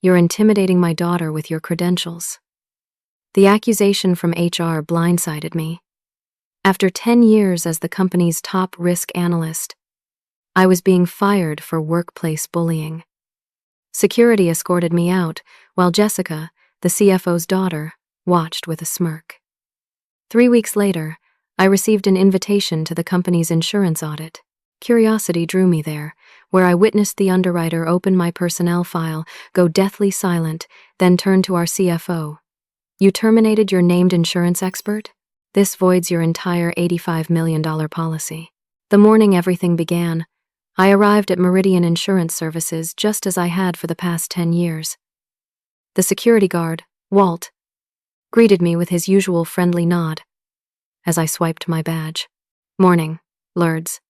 You're intimidating my daughter with your credentials." The accusation from HR blindsided me. After 10 years as the company's top risk analyst, I was being fired for workplace bullying. Security escorted me out, while Jessica, the CFO's daughter, watched with a smirk. 3 weeks later, I received an invitation to the company's insurance audit. Curiosity drew me there, where I witnessed the underwriter open my personnel file, go deathly silent, then turn to our CFO. "You terminated your named insurance expert? This voids your entire $85 million policy." The morning everything began, I arrived at Meridian Insurance Services just as I had for the past 10 years. The security guard, Walt, greeted me with his usual friendly nod as I swiped my badge. "Morning, Lourdes.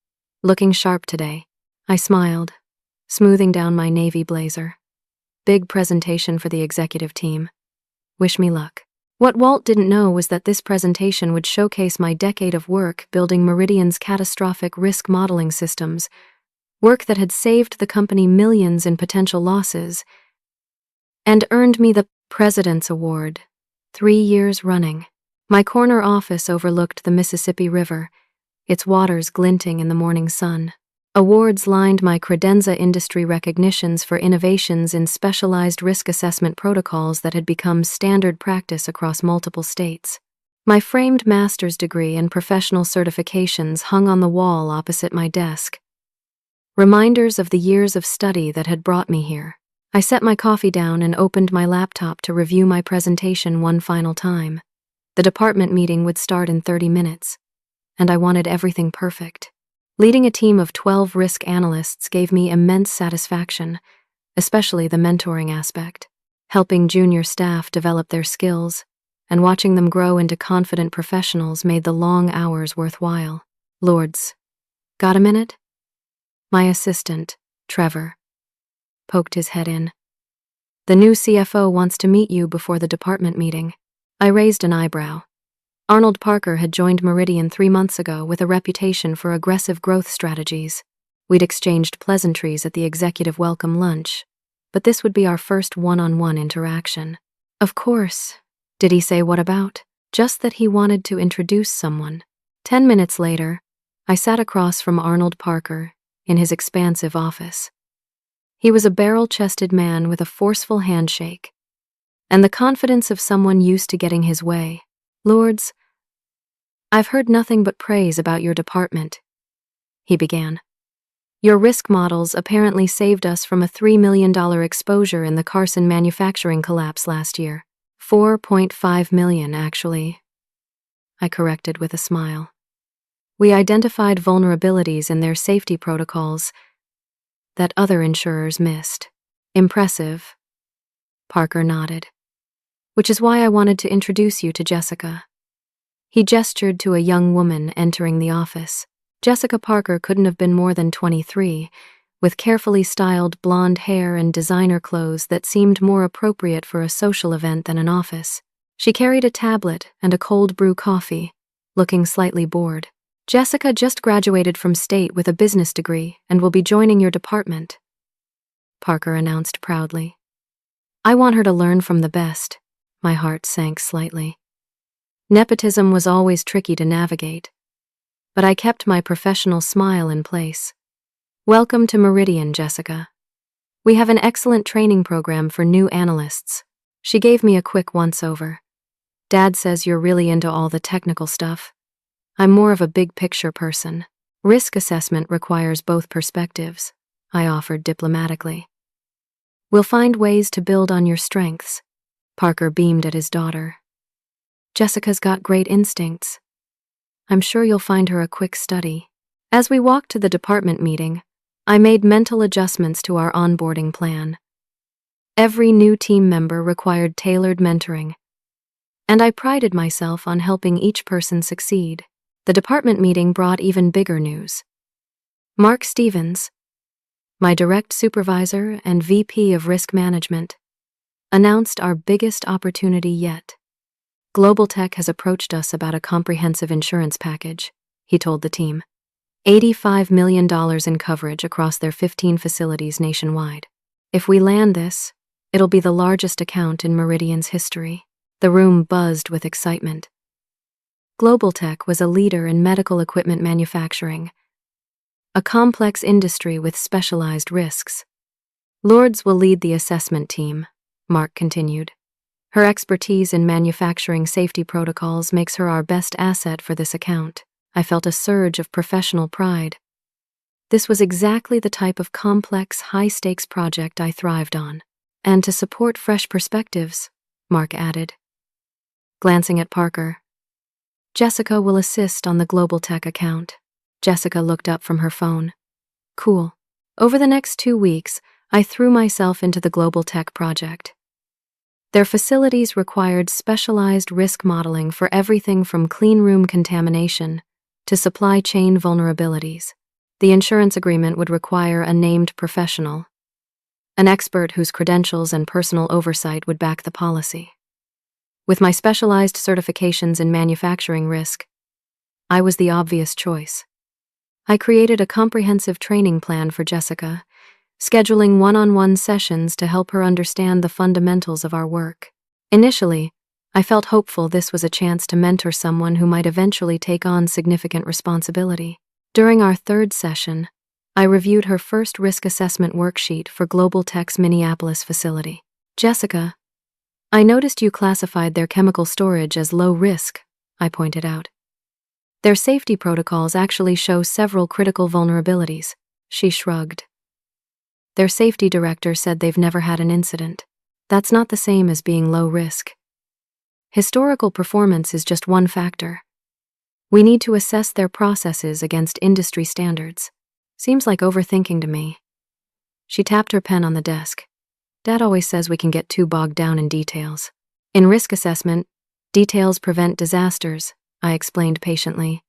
Looking sharp today." I smiled, smoothing down my navy blazer. "Big presentation for the executive team. Wish me luck." What Walt didn't know was that this presentation would showcase my decade of work building Meridian's catastrophic risk modeling systems, work that had saved the company millions in potential losses and earned me the President's Award 3 years running. My corner office overlooked the Mississippi River, its waters glinting in the morning sun. Awards lined my credenza industry recognitions for innovations in specialized risk assessment protocols that had become standard practice across multiple states. My framed master's degree and professional certifications hung on the wall opposite my desk, reminders of the years of study that had brought me here. I set my coffee down and opened my laptop to review my presentation one final time. The department meeting would start in 30 minutes, and I wanted everything perfect. Leading a team of 12 risk analysts gave me immense satisfaction, especially the mentoring aspect. Helping junior staff develop their skills and watching them grow into confident professionals made the long hours worthwhile. "Lourdes, got a minute?" My assistant, Trevor, poked his head in. "The new CFO wants to meet you before the department meeting." I raised an eyebrow. Arnold Parker had joined Meridian 3 months ago with a reputation for aggressive growth strategies. We'd exchanged pleasantries at the executive welcome lunch, but this would be our first one-on-one interaction. "Of course." Did he say what about? Just that he wanted to introduce someone. 10 minutes later, I sat across from Arnold Parker in his expansive office. He was a barrel-chested man with a forceful handshake and the confidence of someone used to getting his way. "Lourdes, I've heard nothing but praise about your department," he began. "Your risk models apparently saved us from a $3 million exposure in the Carson manufacturing collapse last year. $4.5 million, actually," I corrected with a smile. "We identified vulnerabilities in their safety protocols that other insurers missed." "Impressive," Parker nodded. "Which is why I wanted to introduce you to Jessica." He gestured to a young woman entering the office. Jessica Parker couldn't have been more than 23, with carefully styled blonde hair and designer clothes that seemed more appropriate for a social event than an office. She carried a tablet and a cold brew coffee, looking slightly bored. "Jessica just graduated from state with a business degree and will be joining your department," Parker announced proudly. "I want her to learn from the best." My heart sank slightly. Nepotism was always tricky to navigate, but I kept my professional smile in place. "Welcome to Meridian, Jessica. We have an excellent training program for new analysts." She gave me a quick once-over. "Dad says you're really into all the technical stuff. I'm more of a big-picture person. Risk assessment requires both perspectives," I offered diplomatically. "We'll find ways to build on your strengths." Parker beamed at his daughter. "Jessica's got great instincts. I'm sure you'll find her a quick study." As we walked to the department meeting, I made mental adjustments to our onboarding plan. Every new team member required tailored mentoring, and I prided myself on helping each person succeed. The department meeting brought even bigger news. Mark Stevens, my direct supervisor and VP of Risk Management, announced our biggest opportunity yet. "Global Tech has approached us about a comprehensive insurance package," he told the team. $85 million in coverage across their 15 facilities nationwide. "If we land this, It'll be the largest account in Meridian's history. The room buzzed with excitement. Global Tech was a leader in medical equipment manufacturing, a complex industry with specialized risks. Lourdes will lead the assessment team, Mark continued. Her expertise in manufacturing safety protocols makes her our best asset for this account. I felt a surge of professional pride. This was exactly the type of complex, high-stakes project I thrived on. And to support fresh perspectives, Mark added. Glancing at Parker, Jessica will assist on the Global Tech account. Jessica looked up from her phone. Cool. Over the next 2 weeks, I threw myself into the Global Tech project. Their facilities required specialized risk modeling for everything from clean room contamination to supply chain vulnerabilities. The insurance agreement would require a named professional, an expert whose credentials and personal oversight would back the policy. With my specialized certifications in manufacturing risk, I was the obvious choice. I created a comprehensive training plan for Jessica, scheduling one-on-one sessions to help her understand the fundamentals of our work. Initially, I felt hopeful this was a chance to mentor someone who might eventually take on significant responsibility. During our third session, I reviewed her first risk assessment worksheet for Global Tech's Minneapolis facility. Jessica, I noticed you classified their chemical storage as low risk, I pointed out. Their safety protocols actually show several critical vulnerabilities. She shrugged. Their safety director said they've never had an incident. That's not the same as being low risk. Historical performance is just one factor. We need to assess their processes against industry standards. Seems like overthinking to me. She tapped her pen on the desk. Dad always says we can get too bogged down in details. In risk assessment, details prevent disasters, I explained patiently.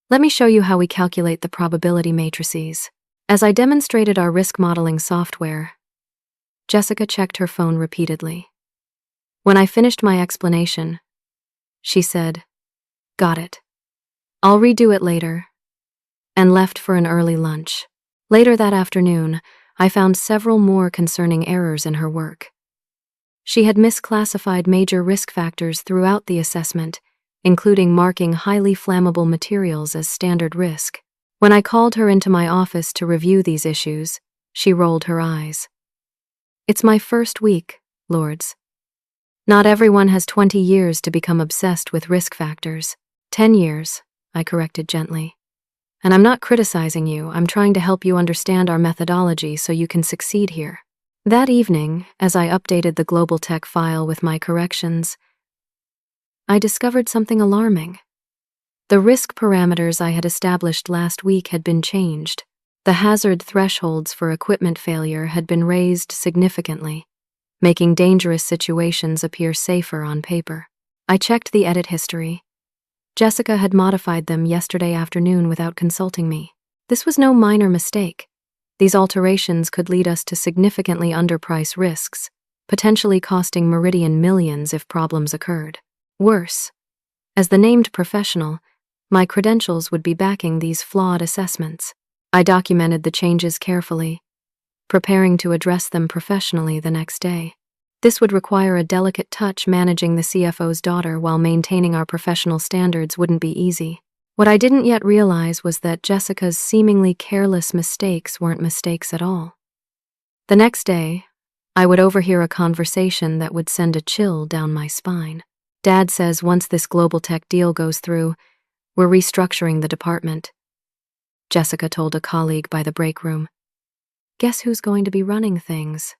Let me show you how we calculate the probability matrices. As I demonstrated our risk modeling software, Jessica checked her phone repeatedly. When I finished my explanation, she said, "Got it. I'll redo it later," and left for an early lunch. Later that afternoon, I found several more concerning errors in her work. She had misclassified major risk factors throughout the assessment, including marking highly flammable materials as standard risk. When I called her into my office to review these issues, she rolled her eyes. It's my first week, Lourdes. Not everyone has 20 years to become obsessed with risk factors. 10 years, I corrected gently. And I'm not criticizing you, I'm trying to help you understand our methodology so you can succeed here. That evening, as I updated the Global Tech file with my corrections, I discovered something alarming. The risk parameters I had established last week had been changed. The hazard thresholds for equipment failure had been raised significantly, making dangerous situations appear safer on paper. I checked the edit history. Jessica had modified them yesterday afternoon without consulting me. This was no minor mistake. These alterations could lead us to significantly underpriced risks, potentially costing Meridian millions if problems occurred. Worse, as the named professional, my credentials would be backing these flawed assessments. I documented the changes carefully, preparing to address them professionally the next day. This would require a delicate touch. Managing the CFO's daughter while maintaining our professional standards wouldn't be easy. What I didn't yet realize was that Jessica's seemingly careless mistakes weren't mistakes at all. The next day, I would overhear a conversation that would send a chill down my spine. Dad says once this Global Tech deal goes through, we're restructuring the department, Jessica told a colleague by the break room. Guess who's going to be running things?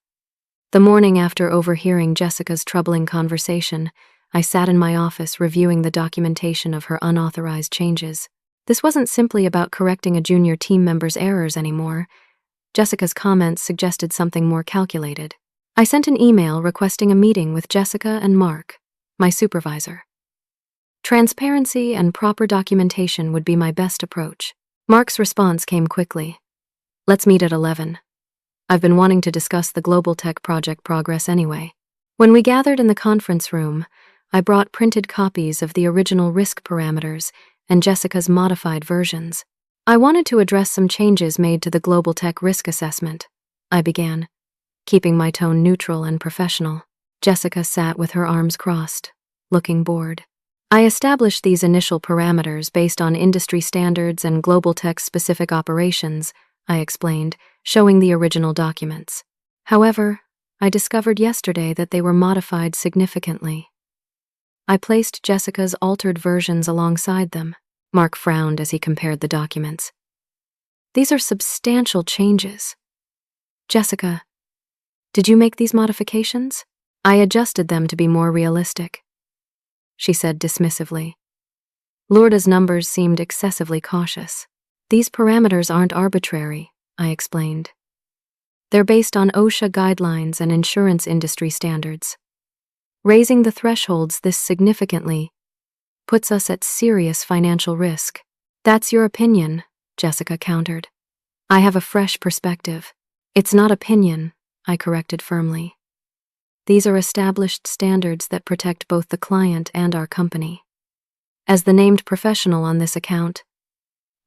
The morning after overhearing Jessica's troubling conversation, I sat in my office reviewing the documentation of her unauthorized changes. This wasn't simply about correcting a junior team member's errors anymore. Jessica's comments suggested something more calculated. I sent an email requesting a meeting with Jessica and Mark, my supervisor. Transparency and proper documentation would be my best approach. Mark's response came quickly. Let's meet at 11. I've been wanting to discuss the Global Tech project progress anyway. When we gathered in the conference room, I brought printed copies of the original risk parameters and Jessica's modified versions. I wanted to address some changes made to the Global Tech risk assessment, I began. Keeping my tone neutral and professional, Jessica sat with her arms crossed, looking bored. I established these initial parameters based on industry standards and global tech-specific operations, I explained, showing the original documents. However, I discovered yesterday that they were modified significantly. I placed Jessica's altered versions alongside them. Mark frowned as he compared the documents. These are substantial changes. Jessica, did you make these modifications? I adjusted them to be more realistic, she said dismissively. Lourdes' numbers seemed excessively cautious. These parameters aren't arbitrary, I explained. They're based on OSHA guidelines and insurance industry standards. Raising the thresholds this significantly puts us at serious financial risk. That's your opinion, Jessica countered. I have a fresh perspective. It's not opinion, I corrected firmly. These are established standards that protect both the client and our company. As the named professional on this account,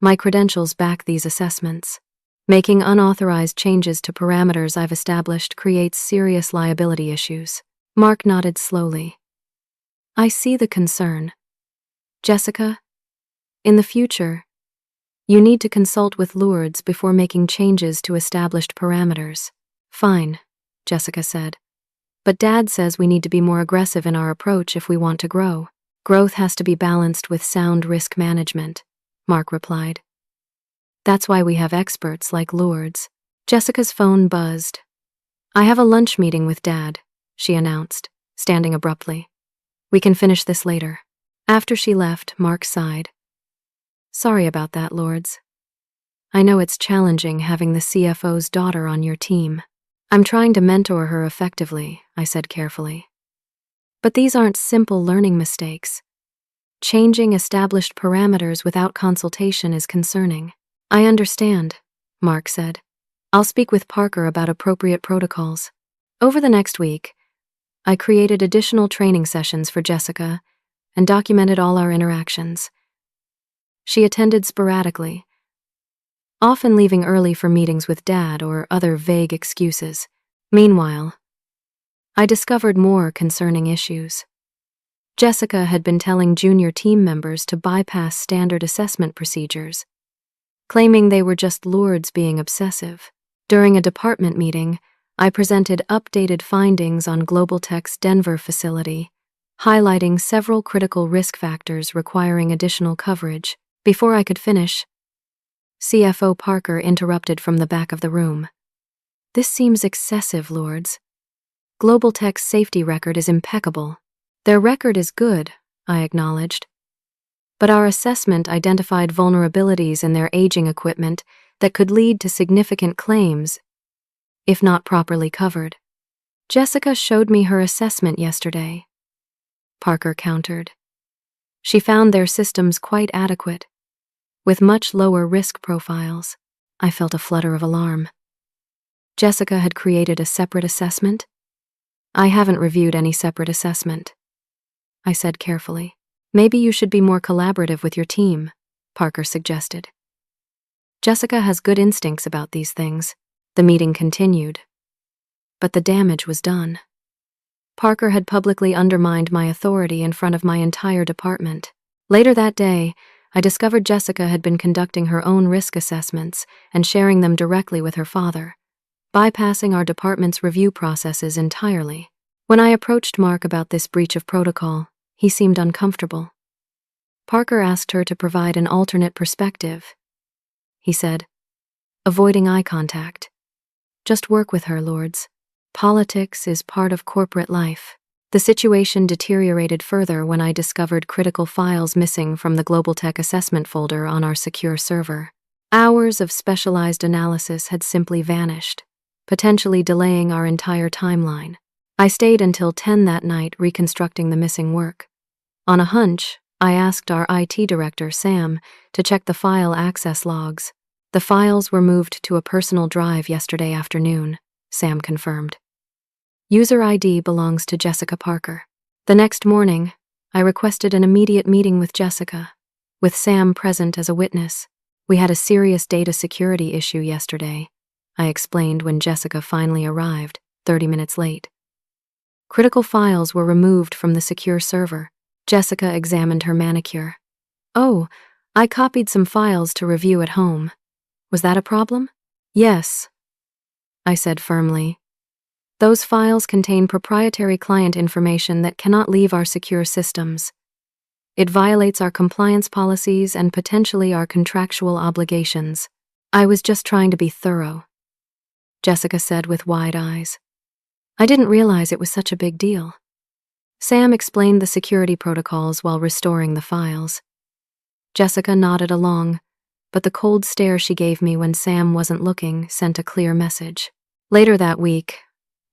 my credentials back these assessments. Making unauthorized changes to parameters I've established creates serious liability issues. Mark nodded slowly. I see the concern. Jessica, in the future, you need to consult with Lourdes before making changes to established parameters. Fine, Jessica said. But Dad says we need to be more aggressive in our approach if we want to grow. Growth has to be balanced with sound risk management, Mark replied. That's why we have experts like Lourdes. Jessica's phone buzzed. I have a lunch meeting with Dad, she announced, standing abruptly. We can finish this later. After she left, Mark sighed. Sorry about that, Lourdes. I know it's challenging having the CFO's daughter on your team. I'm trying to mentor her effectively, I said carefully. But these aren't simple learning mistakes. Changing established parameters without consultation is concerning. I understand, Mark said. I'll speak with Parker about appropriate protocols. Over the next week, I created additional training sessions for Jessica and documented all our interactions. She attended sporadically, often leaving early for meetings with Dad or other vague excuses. Meanwhile, I discovered more concerning issues. Jessica had been telling junior team members to bypass standard assessment procedures, claiming they were just Lourdes being obsessive. During a department meeting, I presented updated findings on Global Tech's Denver facility, highlighting several critical risk factors requiring additional coverage. Before I could finish, CFO Parker interrupted from the back of the room. This seems excessive, Lourdes. Global Tech's safety record is impeccable. Their record is good, I acknowledged. But our assessment identified vulnerabilities in their aging equipment that could lead to significant claims if not properly covered. Jessica showed me her assessment yesterday, Parker countered. She found their systems quite adequate, with much lower risk profiles. I felt a flutter of alarm. Jessica had created a separate assessment? I haven't reviewed any separate assessment, I said carefully. Maybe you should be more collaborative with your team, Parker suggested. Jessica has good instincts about these things. The meeting continued. But the damage was done. Parker had publicly undermined my authority in front of my entire department. Later that day, I discovered Jessica had been conducting her own risk assessments and sharing them directly with her father, bypassing our department's review processes entirely. When I approached Mark about this breach of protocol, he seemed uncomfortable. Parker asked her to provide an alternate perspective, he said, avoiding eye contact. Just work with her, Lourdes. Politics is part of corporate life. The situation deteriorated further when I discovered critical files missing from the Global Tech assessment folder on our secure server. Hours of specialized analysis had simply vanished, potentially delaying our entire timeline. I stayed until 10 that night reconstructing the missing work. On a hunch, I asked our IT director, Sam, to check the file access logs. The files were moved to a personal drive yesterday afternoon, Sam confirmed. User ID belongs to Jessica Parker. The next morning, I requested an immediate meeting with Jessica, with Sam present as a witness. We had a serious data security issue yesterday, I explained when Jessica finally arrived. 30 minutes late. Critical files were removed from the secure server. Jessica examined her manicure. Oh, I copied some files to review at home. Was that a problem? Yes, I said firmly. Those files contain proprietary client information that cannot leave our secure systems. It violates our compliance policies and potentially our contractual obligations. I was just trying to be thorough, Jessica said with wide eyes. I didn't realize it was such a big deal. Sam explained the security protocols while restoring the files. Jessica nodded along, but the cold stare she gave me when Sam wasn't looking sent a clear message. Later that week,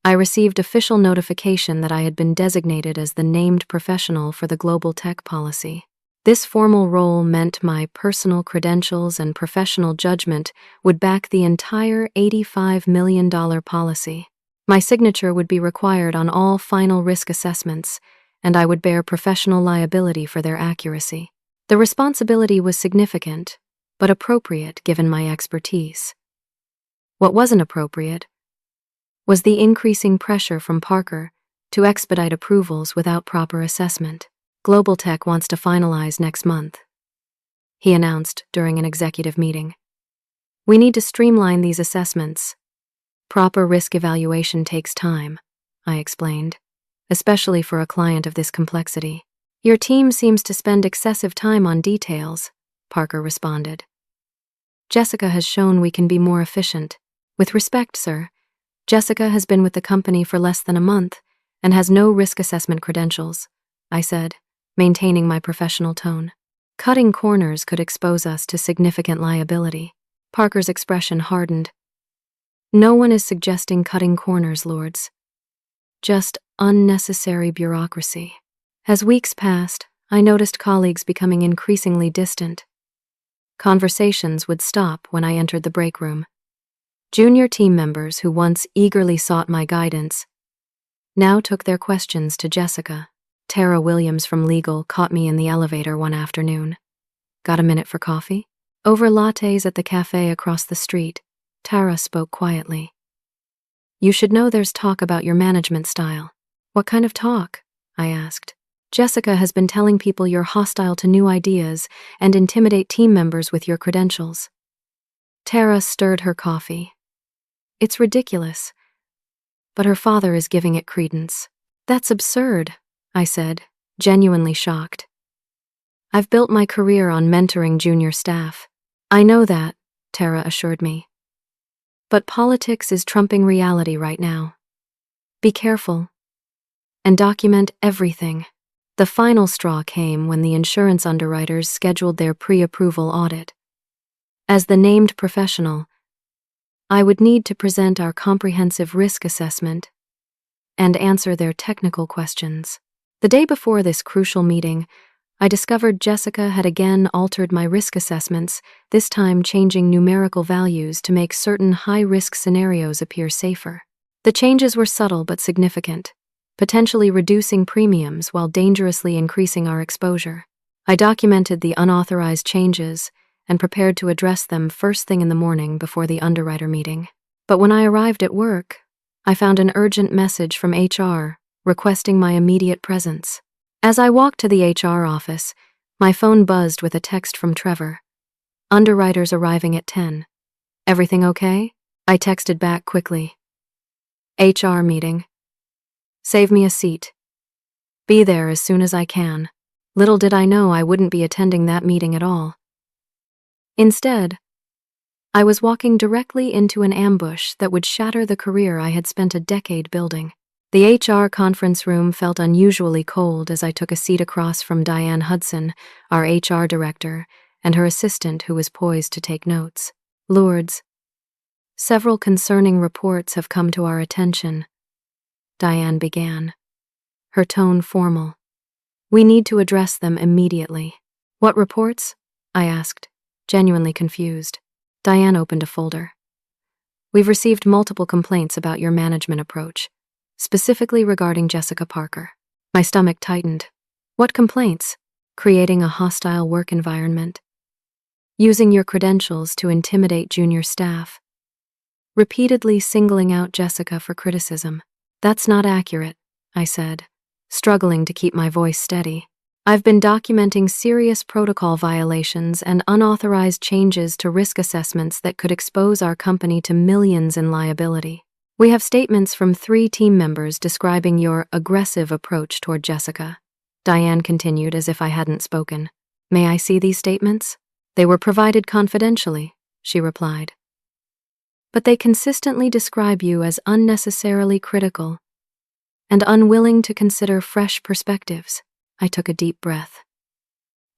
I received official notification that I had been designated as the named professional for the global tech policy. This formal role meant my personal credentials and professional judgment would back the entire $85 million policy. My signature would be required on all final risk assessments, and I would bear professional liability for their accuracy. The responsibility was significant, but appropriate given my expertise. What wasn't appropriate was the increasing pressure from Parker to expedite approvals without proper assessment. Global Tech wants to finalize next month, he announced during an executive meeting. We need to streamline these assessments. Proper risk evaluation takes time, I explained, especially for a client of this complexity. Your team seems to spend excessive time on details, Parker responded. Jessica has shown we can be more efficient. With respect, sir, Jessica has been with the company for less than a month and has no risk assessment credentials, I said, maintaining my professional tone. Cutting corners could expose us to significant liability. Parker's expression hardened. No one is suggesting cutting corners, Lourdes. Just unnecessary bureaucracy. As weeks passed, I noticed colleagues becoming increasingly distant. Conversations would stop when I entered the break room. Junior team members who once eagerly sought my guidance now took their questions to Jessica. Tara Williams from Legal caught me in the elevator one afternoon. Got a minute for coffee? Over lattes at the cafe across the street, Tara spoke quietly. You should know there's talk about your management style. What kind of talk? I asked. Jessica has been telling people you're hostile to new ideas and intimidate team members with your credentials. Tara stirred her coffee. It's ridiculous, but her father is giving it credence. That's absurd, I said, genuinely shocked. I've built my career on mentoring junior staff. I know that, Tara assured me. But politics is trumping reality right now. Be careful and document everything. The final straw came when the insurance underwriters scheduled their pre-approval audit. As the named professional, I would need to present our comprehensive risk assessment and answer their technical questions. The day before this crucial meeting, I discovered Jessica had again altered my risk assessments, this time changing numerical values to make certain high-risk scenarios appear safer. The changes were subtle but significant, potentially reducing premiums while dangerously increasing our exposure. I documented the unauthorized changes and prepared to address them first thing in the morning before the underwriter meeting. But when I arrived at work, I found an urgent message from HR requesting my immediate presence. As I walked to the HR office, my phone buzzed with a text from Trevor. Underwriters arriving at 10. Everything okay? I texted back quickly. HR meeting. Save me a seat. Be there as soon as I can. Little did I know I wouldn't be attending that meeting at all. Instead, I was walking directly into an ambush that would shatter the career I had spent a decade building. The HR conference room felt unusually cold as I took a seat across from Diane Hudson, our HR director, and her assistant who was poised to take notes. Lourdes, several concerning reports have come to our attention, Diane began, her tone formal. We need to address them immediately. What reports? I asked, genuinely confused. Diane opened a folder. We've received multiple complaints about your management approach, specifically regarding Jessica Parker. My stomach tightened. What complaints? Creating a hostile work environment. Using your credentials to intimidate junior staff. repeatedly singling out Jessica for criticism. "That's not accurate," I said, struggling to keep my voice steady. "I've been documenting serious protocol violations and unauthorized changes to risk assessments that could expose our company to millions in liability. We have statements from 3 team members describing your aggressive approach toward Jessica." Diane continued as if I hadn't spoken. "May I see these statements?" "They were provided confidentially," she replied. "But they consistently describe you as unnecessarily critical and unwilling to consider fresh perspectives." I took a deep breath.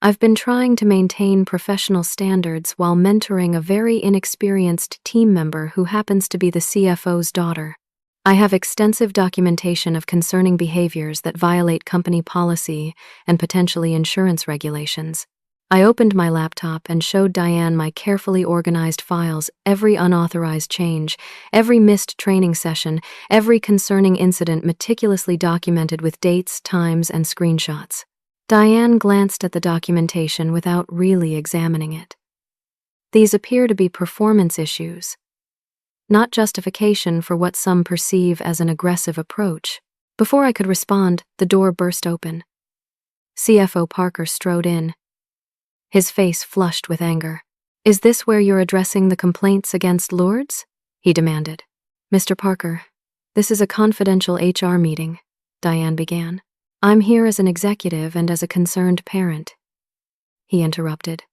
"I've been trying to maintain professional standards while mentoring a very inexperienced team member who happens to be the CFO's daughter. I have extensive documentation of concerning behaviors that violate company policy and potentially insurance regulations." I opened my laptop and showed Diane my carefully organized files, every unauthorized change, every missed training session, every concerning incident meticulously documented with dates, times, and screenshots. Diane glanced at the documentation without really examining it. "These appear to be performance issues, not justification for what some perceive as an aggressive approach." Before I could respond, the door burst open. CFO Parker strode in, his face flushed with anger. "Is this where you're addressing the complaints against Lourdes?" he demanded. "Mr. Parker, this is a confidential HR meeting," Diane began. "I'm here as an executive and as a concerned parent," he interrupted.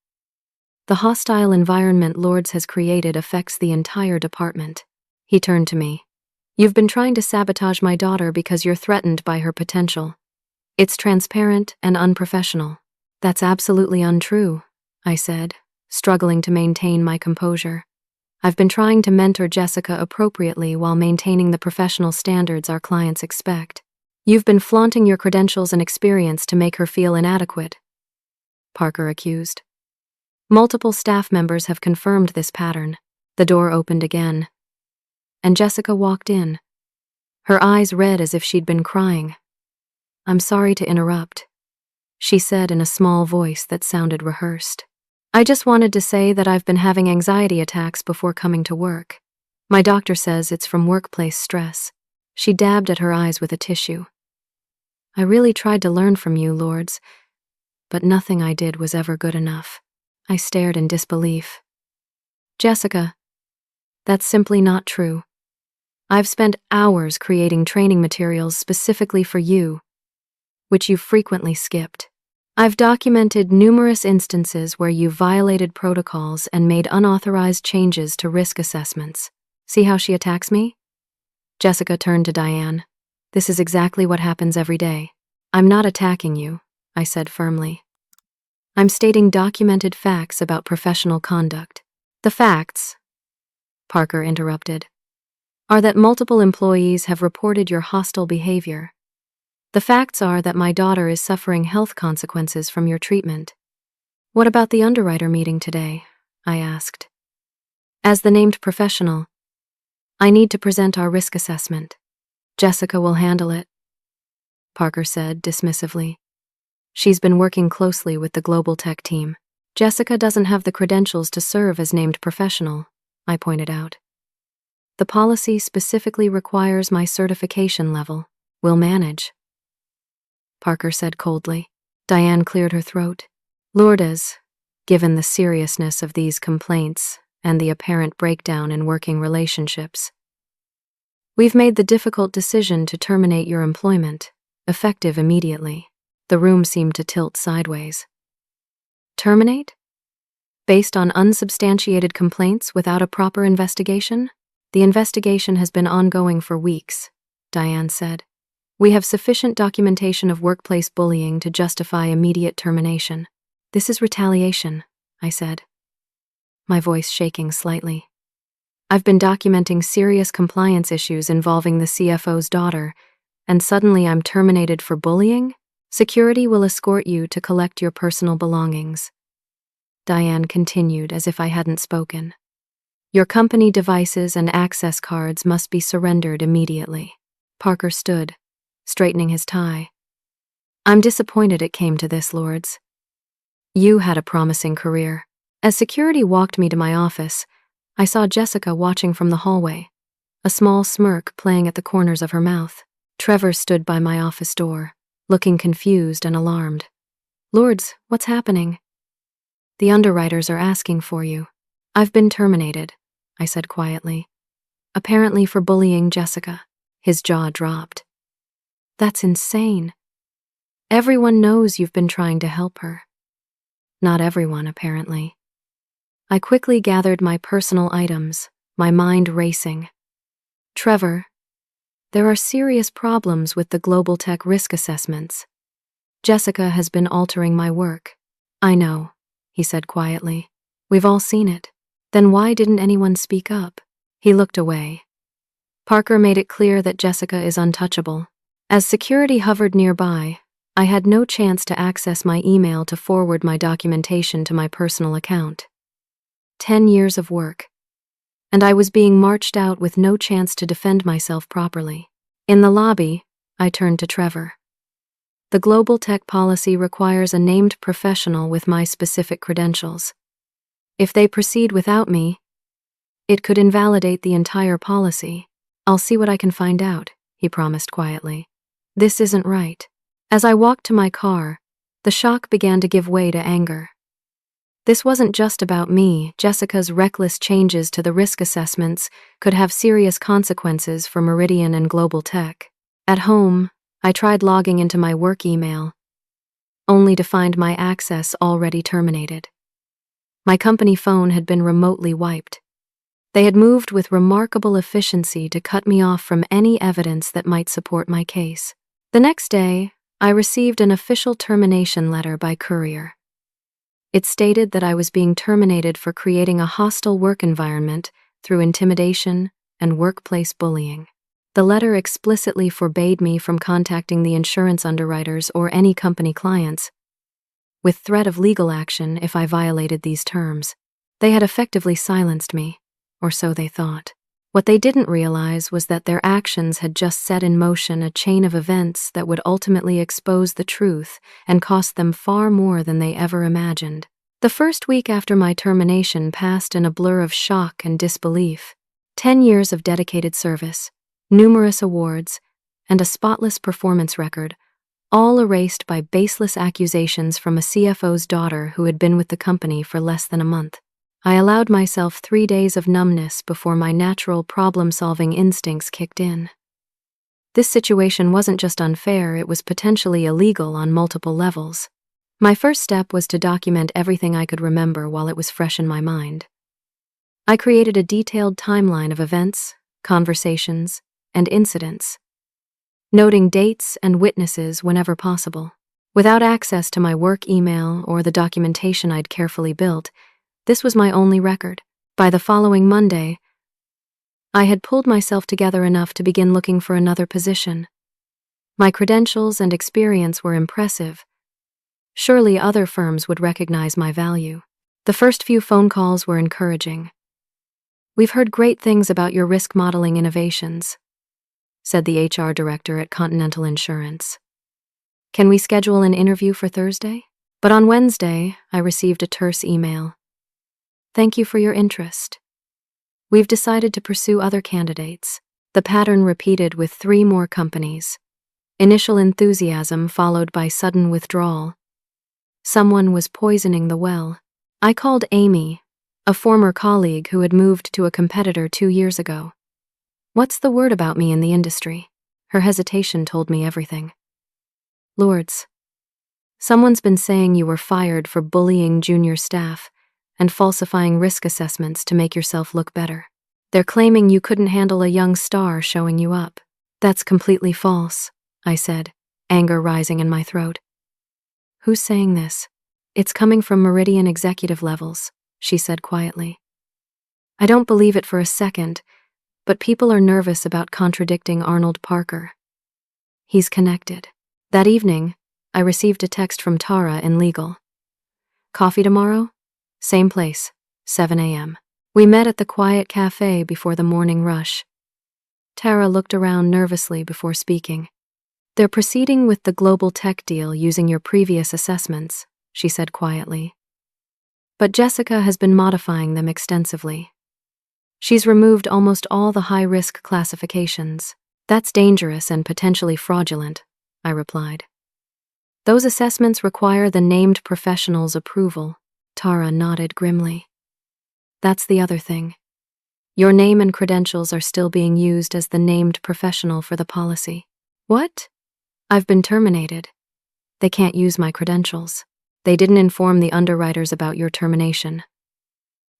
"The hostile environment Lourdes has created affects the entire department." He turned to me. "You've been trying to sabotage my daughter because you're threatened by her potential. It's transparent and unprofessional." "That's absolutely untrue," I said, struggling to maintain my composure. "I've been trying to mentor Jessica appropriately while maintaining the professional standards our clients expect. You've been flaunting your credentials and experience to make her feel inadequate," Parker accused. "Multiple staff members have confirmed this pattern." The door opened again, and Jessica walked in, her eyes red as if she'd been crying. "I'm sorry to interrupt," she said in a small voice that sounded rehearsed. "I just wanted to say that I've been having anxiety attacks before coming to work. My doctor says it's from workplace stress." She dabbed at her eyes with a tissue. "I really tried to learn from you, Lourdes, but nothing I did was ever good enough." I stared in disbelief. "Jessica, that's simply not true. I've spent hours creating training materials specifically for you, which you frequently skipped. I've documented numerous instances where you violated protocols and made unauthorized changes to risk assessments. See how she attacks me?" Jessica turned to Diane. "This is exactly what happens every day." "I'm not attacking you," I said firmly. "I'm stating documented facts about professional conduct." "The facts," Parker interrupted, "are that multiple employees have reported your hostile behavior. The facts are that my daughter is suffering health consequences from your treatment." "What about the underwriter meeting today?" I asked. "As the named professional, I need to present our risk assessment. Jessica will handle it," Parker said dismissively. "She's been working closely with the global tech team." "Jessica doesn't have the credentials to serve as named professional," I pointed out. "The policy specifically requires my certification level. We'll manage," Parker said coldly. Diane cleared her throat. "Lourdes, given the seriousness of these complaints and the apparent breakdown in working relationships, we've made the difficult decision to terminate your employment, effective immediately." The room seemed to tilt sideways. "Terminate? Based on unsubstantiated complaints without a proper investigation?" "The investigation has been ongoing for weeks," Diane said. "We have sufficient documentation of workplace bullying to justify immediate termination." "This is retaliation," I said, my voice shaking slightly. "I've been documenting serious compliance issues involving the CFO's daughter, and suddenly I'm terminated for bullying? Security will escort you to collect your personal belongings," Diane continued as if I hadn't spoken. "Your company devices and access cards must be surrendered immediately." Parker stood, straightening his tie. "I'm disappointed it came to this, Lourdes. You had a promising career." As security walked me to my office, I saw Jessica watching from the hallway, a small smirk playing at the corners of her mouth. Trevor stood by my office door, looking confused and alarmed. Lourdes, what's happening? The underwriters are asking for you. I've been terminated, I said quietly. Apparently for bullying Jessica. His jaw dropped. That's insane. Everyone knows you've been trying to help her. Not everyone, apparently. I quickly gathered my personal items, my mind racing. Trevor, there are serious problems with the global tech risk assessments. Jessica has been altering my work. I know, he said quietly. We've all seen it. Then why didn't anyone speak up? He looked away. Parker made it clear that Jessica is untouchable. As security hovered nearby, I had no chance to access my email to forward my documentation to my personal account. 10 years of work. And I was being marched out with no chance to defend myself properly. In the lobby, I turned to Trevor. The global tech policy requires a named professional with my specific credentials. If they proceed without me, it could invalidate the entire policy. I'll see what I can find out, he promised quietly. This isn't right. As I walked to my car, the shock began to give way to anger. This wasn't just about me. Jessica's reckless changes to the risk assessments could have serious consequences for Meridian and Global Tech. At home, I tried logging into my work email, only to find my access already terminated. My company phone had been remotely wiped. They had moved with remarkable efficiency to cut me off from any evidence that might support my case. The next day, I received an official termination letter by courier. It stated that I was being terminated for creating a hostile work environment through intimidation and workplace bullying. The letter explicitly forbade me from contacting the insurance underwriters or any company clients, with threat of legal action if I violated these terms. They had effectively silenced me, or so they thought. What they didn't realize was that their actions had just set in motion a chain of events that would ultimately expose the truth and cost them far more than they ever imagined. The first week after my termination passed in a blur of shock and disbelief. 10 years of dedicated service, numerous awards, and a spotless performance record, all erased by baseless accusations from a CFO's daughter who had been with the company for less than a month. I allowed myself 3 days of numbness before my natural problem-solving instincts kicked in. This situation wasn't just unfair, it was potentially illegal on multiple levels. My first step was to document everything I could remember while it was fresh in my mind. I created a detailed timeline of events, conversations, and incidents, noting dates and witnesses whenever possible. Without access to my work email or the documentation I'd carefully built, this was my only record. By the following Monday, I had pulled myself together enough to begin looking for another position. My credentials and experience were impressive. Surely other firms would recognize my value. The first few phone calls were encouraging. We've heard great things about your risk modeling innovations, said the HR director at Continental Insurance. Can we schedule an interview for Thursday? But on Wednesday, I received a terse email. Thank you for your interest. We've decided to pursue other candidates. The pattern repeated with 3 more companies. Initial enthusiasm followed by sudden withdrawal. Someone was poisoning the well. I called Amy, a former colleague who had moved to a competitor 2 years ago. What's the word about me in the industry? Her hesitation told me everything. Lourdes, someone's been saying you were fired for bullying junior staff and falsifying risk assessments to make yourself look better. They're claiming you couldn't handle a young star showing you up. That's completely false, I said, anger rising in my throat. Who's saying this? It's coming from Meridian executive levels, she said quietly. I don't believe it for a second, but people are nervous about contradicting Arnold Parker. He's connected. That evening, I received a text from Tara in legal. Coffee tomorrow? Same place, 7 a.m. We met at the quiet cafe before the morning rush. Tara looked around nervously before speaking. They're proceeding with the global tech deal using your previous assessments, she said quietly. But Jessica has been modifying them extensively. She's removed almost all the high-risk classifications. That's dangerous and potentially fraudulent, I replied. Those assessments require the named professional's approval. Tara nodded grimly. That's the other thing. Your name and credentials are still being used as the named professional for the policy. What? I've been terminated. They can't use my credentials. They didn't inform the underwriters about your termination,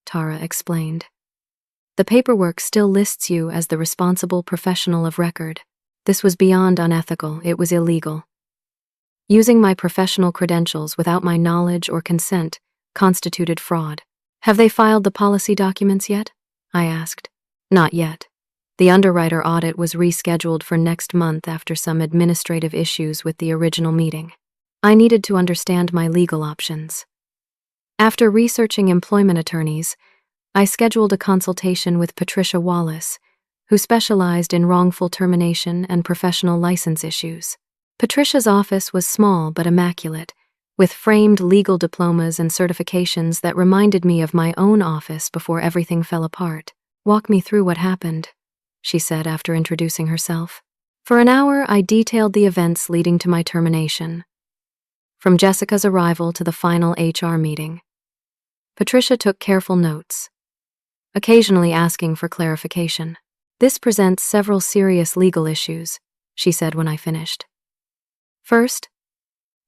Tara explained. The paperwork still lists you as the responsible professional of record. This was beyond unethical. It was illegal. Using my professional credentials without my knowledge or consent constituted fraud. Have they filed the policy documents yet? I asked. Not yet. The underwriter audit was rescheduled for next month after some administrative issues with the original meeting. I needed to understand my legal options. After researching employment attorneys, I scheduled a consultation with Patricia Wallace, who specialized in wrongful termination and professional license issues. Patricia's office was small but immaculate, with framed legal diplomas and certifications that reminded me of my own office before everything fell apart. Walk me through what happened, she said after introducing herself. For an hour, I detailed the events leading to my termination. From Jessica's arrival to the final HR meeting. Patricia took careful notes, occasionally asking for clarification. This presents several serious legal issues, she said when I finished. First,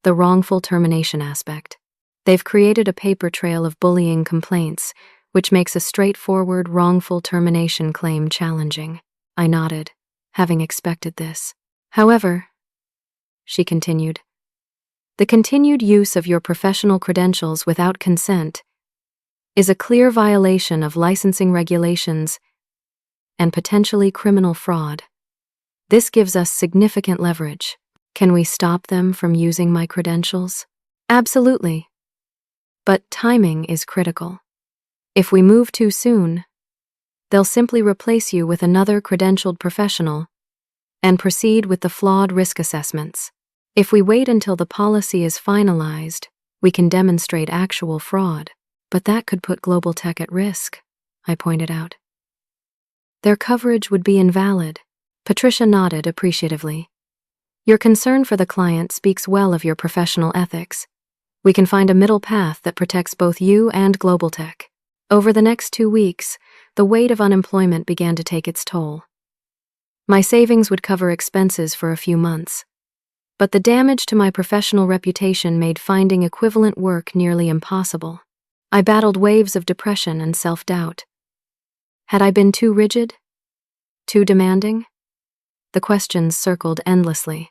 the wrongful termination aspect. They've created a paper trail of bullying complaints, which makes a straightforward wrongful termination claim challenging. I nodded, having expected this. However, she continued, the continued use of your professional credentials without consent is a clear violation of licensing regulations and potentially criminal fraud. This gives us significant leverage. Can we stop them from using my credentials? Absolutely. But timing is critical. If we move too soon, they'll simply replace you with another credentialed professional and proceed with the flawed risk assessments. If we wait until the policy is finalized, we can demonstrate actual fraud. But that could put Global Tech at risk, I pointed out. Their coverage would be invalid. Patricia nodded appreciatively. Your concern for the client speaks well of your professional ethics. We can find a middle path that protects both you and Global Tech. Over the next 2 weeks, the weight of unemployment began to take its toll. My savings would cover expenses for a few months. But the damage to my professional reputation made finding equivalent work nearly impossible. I battled waves of depression and self-doubt. Had I been too rigid? Too demanding? The questions circled endlessly.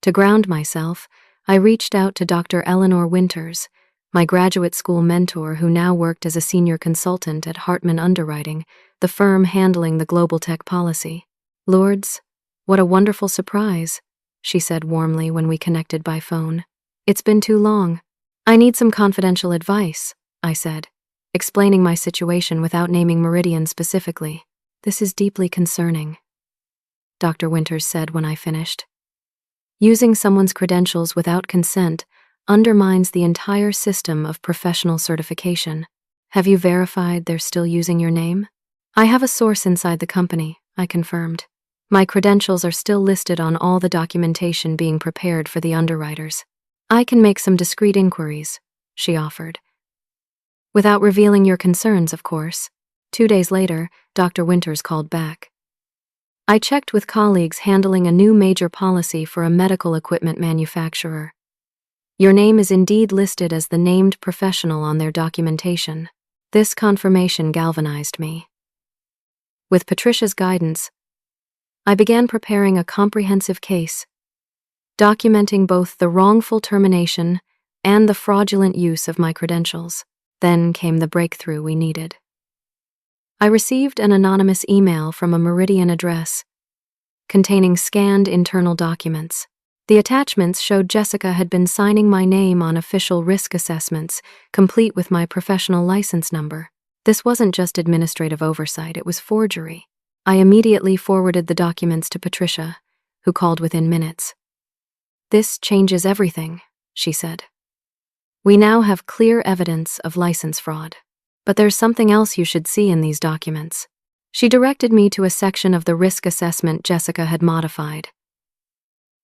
To ground myself, I reached out to Dr. Eleanor Winters, my graduate school mentor who now worked as a senior consultant at Hartman Underwriting, the firm handling the Global Tech policy. Lourdes, what a wonderful surprise, she said warmly when we connected by phone. It's been too long. I need some confidential advice, I said, explaining my situation without naming Meridian specifically. This is deeply concerning, Dr. Winters said when I finished. Using someone's credentials without consent undermines the entire system of professional certification. Have you verified they're still using your name? I have a source inside the company, I confirmed. My credentials are still listed on all the documentation being prepared for the underwriters. I can make some discreet inquiries, she offered. Without revealing your concerns, of course. 2 days later, Dr. Winters called back. I checked with colleagues handling a new major policy for a medical equipment manufacturer. Your name is indeed listed as the named professional on their documentation. This confirmation galvanized me. With Patricia's guidance, I began preparing a comprehensive case, documenting both the wrongful termination and the fraudulent use of my credentials. Then came the breakthrough we needed. I received an anonymous email from a Meridian address containing scanned internal documents. The attachments showed Jessica had been signing my name on official risk assessments, complete with my professional license number. This wasn't just administrative oversight, it was forgery. I immediately forwarded the documents to Patricia, who called within minutes. This changes everything, she said. We now have clear evidence of license fraud. But there's something else you should see in these documents. She directed me to a section of the risk assessment Jessica had modified.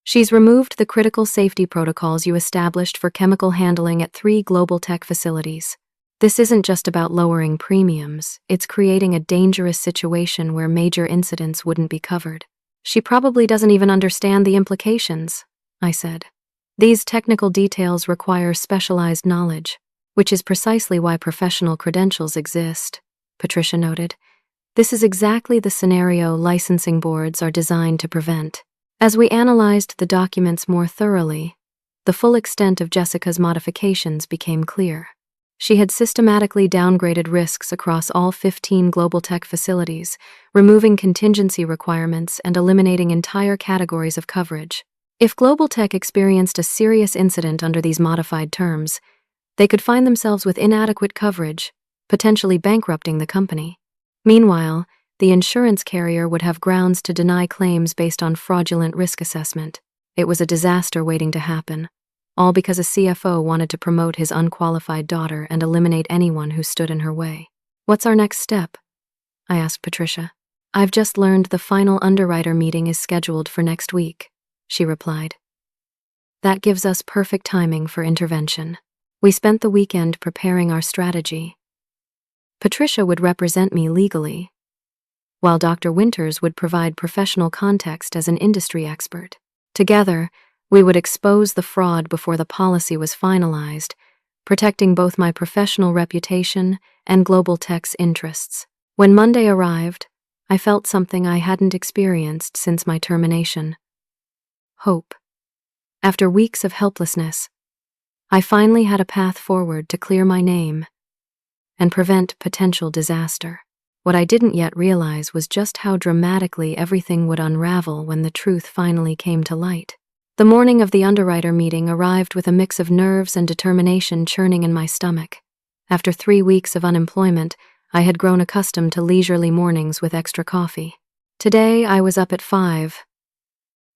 She's removed the critical safety protocols you established for chemical handling at 3 global tech facilities. This isn't just about lowering premiums, it's creating a dangerous situation where major incidents wouldn't be covered. She probably doesn't even understand the implications, I said. These technical details require specialized knowledge, which is precisely why professional credentials exist, Patricia noted. This is exactly the scenario licensing boards are designed to prevent. As we analyzed the documents more thoroughly, the full extent of Jessica's modifications became clear. She had systematically downgraded risks across all 15 global tech facilities, removing contingency requirements and eliminating entire categories of coverage. If global tech experienced a serious incident under these modified terms, they could find themselves with inadequate coverage, potentially bankrupting the company. Meanwhile, the insurance carrier would have grounds to deny claims based on fraudulent risk assessment. It was a disaster waiting to happen, all because a CFO wanted to promote his unqualified daughter and eliminate anyone who stood in her way. What's our next step? I asked Patricia. I've just learned the final underwriter meeting is scheduled for next week, she replied. That gives us perfect timing for intervention. We spent the weekend preparing our strategy. Patricia would represent me legally, while Dr. Winters would provide professional context as an industry expert. Together, we would expose the fraud before the policy was finalized, protecting both my professional reputation and global tech's interests. When Monday arrived, I felt something I hadn't experienced since my termination. Hope. After weeks of helplessness, I finally had a path forward to clear my name and prevent potential disaster. What I didn't yet realize was just how dramatically everything would unravel when the truth finally came to light. The morning of the underwriter meeting arrived with a mix of nerves and determination churning in my stomach. After 3 weeks of unemployment, I had grown accustomed to leisurely mornings with extra coffee. Today, I was up at 5,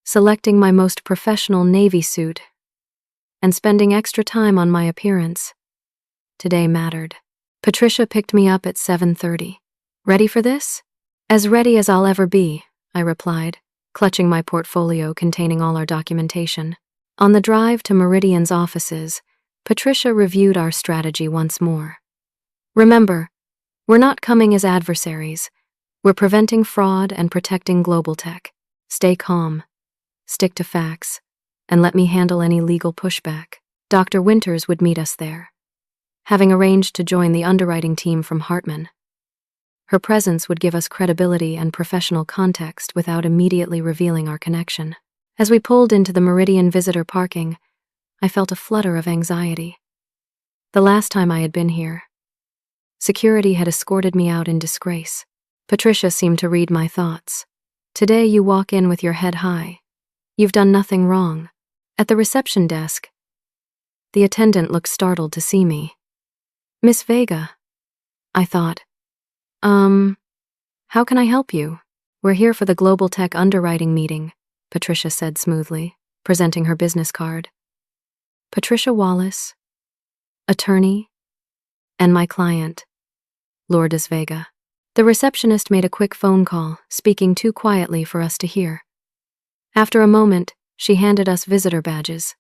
selecting my most professional navy suit and spending extra time on my appearance. Today mattered. Patricia picked me up at 7:30. Ready for this? As ready as I'll ever be, I replied, clutching my portfolio containing all our documentation. On the drive to Meridian's offices, Patricia reviewed our strategy once more. Remember, we're not coming as adversaries. We're preventing fraud and protecting global tech. Stay calm, stick to facts, and let me handle any legal pushback. Dr. Winters would meet us there, having arranged to join the underwriting team from Hartman. Her presence would give us credibility and professional context without immediately revealing our connection. As we pulled into the Meridian visitor parking, I felt a flutter of anxiety. The last time I had been here, security had escorted me out in disgrace. Patricia seemed to read my thoughts. Today you walk in with your head high. You've done nothing wrong. At the reception desk, the attendant looked startled to see me. Miss Vega, I thought. How can I help you? We're here for the Global Tech underwriting meeting, Patricia said smoothly, presenting her business card. Patricia Wallace, attorney, and my client, Lourdes Vega. The receptionist made a quick phone call, speaking too quietly for us to hear. After a moment, she handed us visitor badges.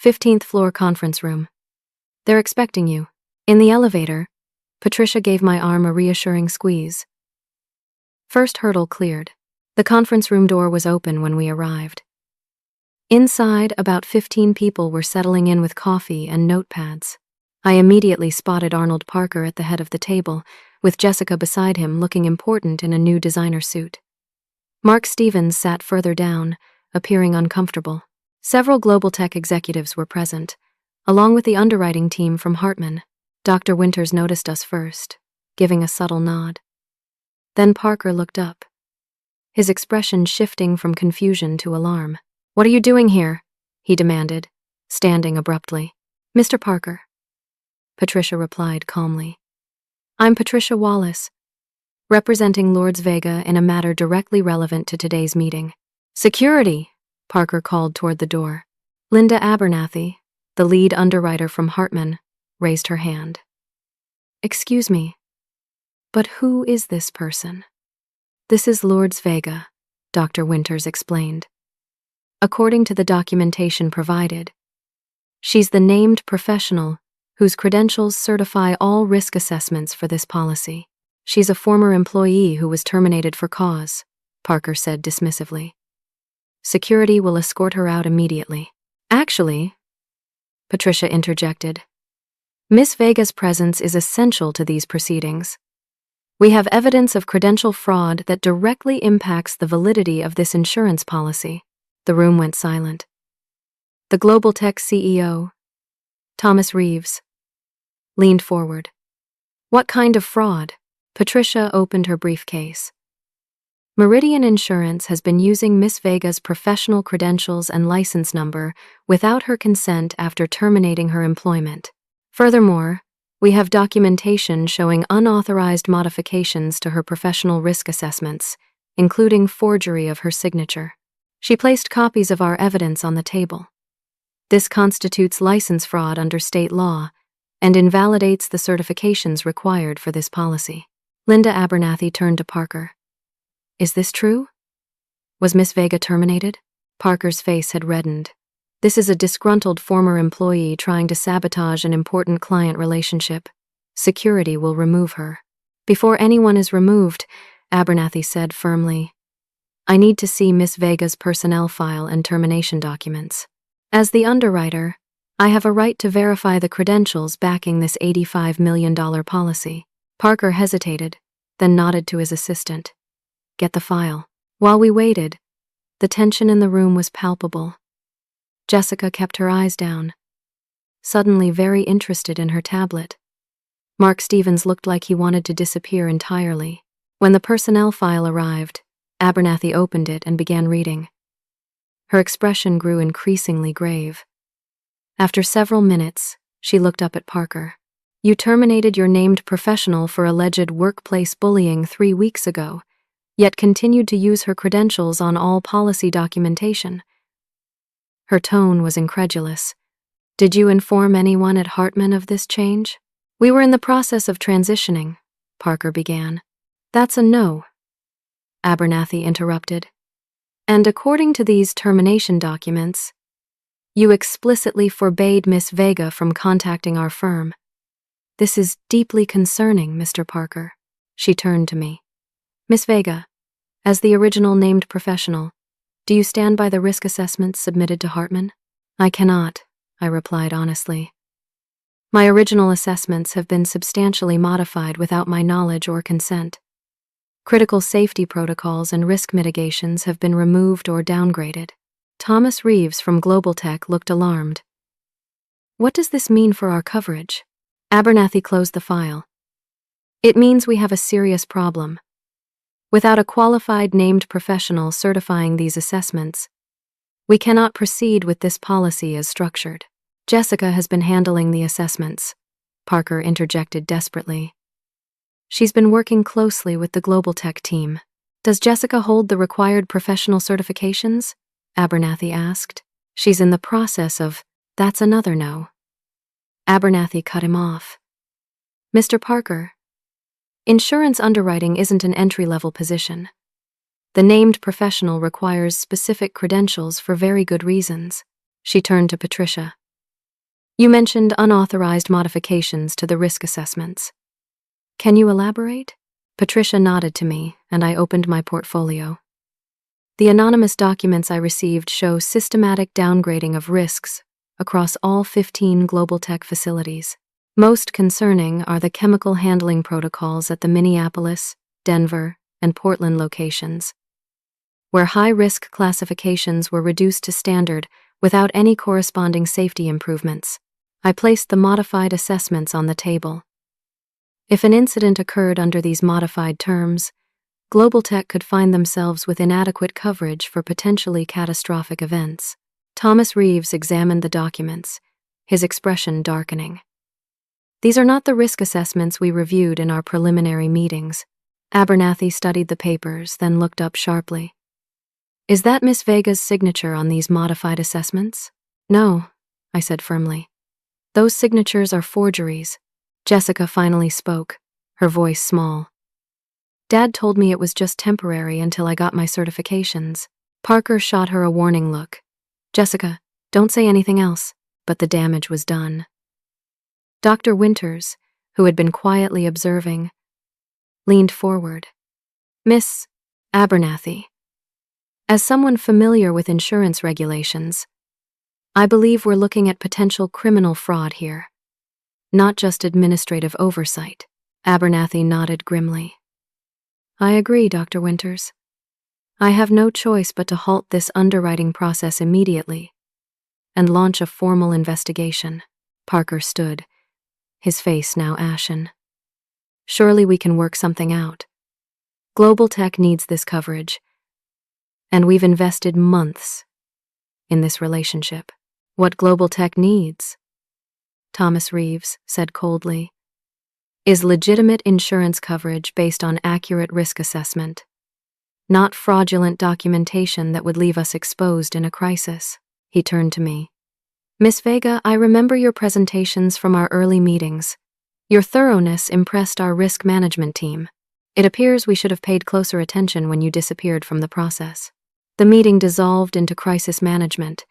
15th floor conference room. They're expecting you. In the elevator, Patricia gave my arm a reassuring squeeze. First hurdle cleared. The conference room door was open when we arrived. Inside, about 15 people were settling in with coffee and notepads. I immediately spotted Arnold Parker at the head of the table, with Jessica beside him looking important in a new designer suit. Mark Stevens sat further down, appearing uncomfortable. Several global tech executives were present, along with the underwriting team from Hartman. Dr. Winters noticed us first, giving a subtle nod. Then Parker looked up, his expression shifting from confusion to alarm. "What are you doing here?" he demanded, standing abruptly. "Mr. Parker," Patricia replied calmly. "I'm Patricia Wallace, representing Lourdes Vega in a matter directly relevant to today's meeting." "Security," Parker called toward the door. Linda Abernathy, the lead underwriter from Hartman, raised her hand. Excuse me, but who is this person? This is Lourdes Vega, Dr. Winters explained. According to the documentation provided, she's the named professional whose credentials certify all risk assessments for this policy. She's a former employee who was terminated for cause, Parker said dismissively. Security will escort her out immediately. Actually, Patricia interjected, Miss Vega's presence is essential to these proceedings. We have evidence of credential fraud that directly impacts the validity of this insurance policy. The room went silent. The Global Tech CEO, Thomas Reeves, leaned forward. What kind of fraud? Patricia opened her briefcase. Meridian Insurance has been using Miss Vega's professional credentials and license number without her consent after terminating her employment. Furthermore, we have documentation showing unauthorized modifications to her professional risk assessments, including forgery of her signature. She placed copies of our evidence on the table. This constitutes license fraud under state law and invalidates the certifications required for this policy. Linda Abernathy turned to Parker. Is this true? Was Miss Vega terminated? Parker's face had reddened. This is a disgruntled former employee trying to sabotage an important client relationship. Security will remove her. Before anyone is removed, Abernathy said firmly, I need to see Miss Vega's personnel file and termination documents. As the underwriter, I have a right to verify the credentials backing this $85 million policy. Parker hesitated, then nodded to his assistant. Get the file. While we waited, the tension in the room was palpable. Jessica kept her eyes down, suddenly very interested in her tablet. Mark Stevens looked like he wanted to disappear entirely. When the personnel file arrived, Abernathy opened it and began reading. Her expression grew increasingly grave. After several minutes, she looked up at Parker. You terminated your named professional for alleged workplace bullying 3 weeks ago, yet continued to use her credentials on all policy documentation. Her tone was incredulous. Did you inform anyone at Hartman of this change? We were in the process of transitioning, Parker began. That's a no, Abernathy interrupted. And according to these termination documents, you explicitly forbade Miss Vega from contacting our firm. This is deeply concerning, Mr. Parker. She turned to me. Miss Vega, as the original named professional, do you stand by the risk assessments submitted to Hartman? I cannot, I replied honestly. My original assessments have been substantially modified without my knowledge or consent. Critical safety protocols and risk mitigations have been removed or downgraded. Thomas Reeves from Global Tech looked alarmed. What does this mean for our coverage? Abernathy closed the file. It means we have a serious problem. Without a qualified named professional certifying these assessments, we cannot proceed with this policy as structured. Jessica has been handling the assessments, Parker interjected desperately. She's been working closely with the Global Tech team. Does Jessica hold the required professional certifications? Abernathy asked. She's in the process of, that's another no. Abernathy cut him off. Mr. Parker, insurance underwriting isn't an entry-level position. The named professional requires specific credentials for very good reasons. She turned to Patricia. You mentioned unauthorized modifications to the risk assessments. Can you elaborate? Patricia nodded to me, and I opened my portfolio. The anonymous documents I received show systematic downgrading of risks across all 15 Global Tech facilities. Most concerning are the chemical handling protocols at the Minneapolis, Denver, and Portland locations, where high-risk classifications were reduced to standard without any corresponding safety improvements. I placed the modified assessments on the table. If an incident occurred under these modified terms, Global Tech could find themselves with inadequate coverage for potentially catastrophic events. Thomas Reeves examined the documents, his expression darkening. These are not the risk assessments we reviewed in our preliminary meetings. Abernathy studied the papers, then looked up sharply. Is that Miss Vega's signature on these modified assessments? No, I said firmly. Those signatures are forgeries. Jessica finally spoke, her voice small. Dad told me it was just temporary until I got my certifications. Parker shot her a warning look. Jessica, don't say anything else, but the damage was done. Dr. Winters, who had been quietly observing, leaned forward. Miss Abernathy, as someone familiar with insurance regulations, I believe we're looking at potential criminal fraud here, not just administrative oversight. Abernathy nodded grimly. I agree, Dr. Winters. I have no choice but to halt this underwriting process immediately and launch a formal investigation. Parker stood, his face now ashen. Surely we can work something out. Global Tech needs this coverage, and we've invested months in this relationship. What Global Tech needs, Thomas Reeves said coldly, is legitimate insurance coverage based on accurate risk assessment, not fraudulent documentation that would leave us exposed in a crisis. He turned to me. Miss Vega, I remember your presentations from our early meetings. Your thoroughness impressed our risk management team. It appears we should have paid closer attention when you disappeared from the process. The meeting dissolved into crisis management.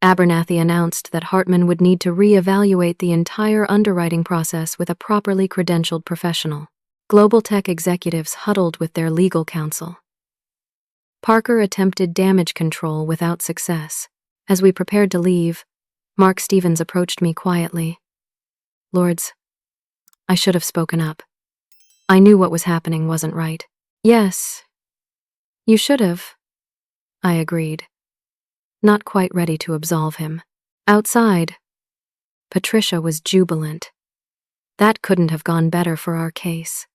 Abernathy announced that Hartman would need to re-evaluate the entire underwriting process with a properly credentialed professional. Global Tech executives huddled with their legal counsel. Parker attempted damage control without success. As we prepared to leave, Mark Stevens approached me quietly. Lourdes, I should have spoken up. I knew what was happening wasn't right. Yes, you should have, I agreed, not quite ready to absolve him. Outside, Patricia was jubilant. That couldn't have gone better for our case.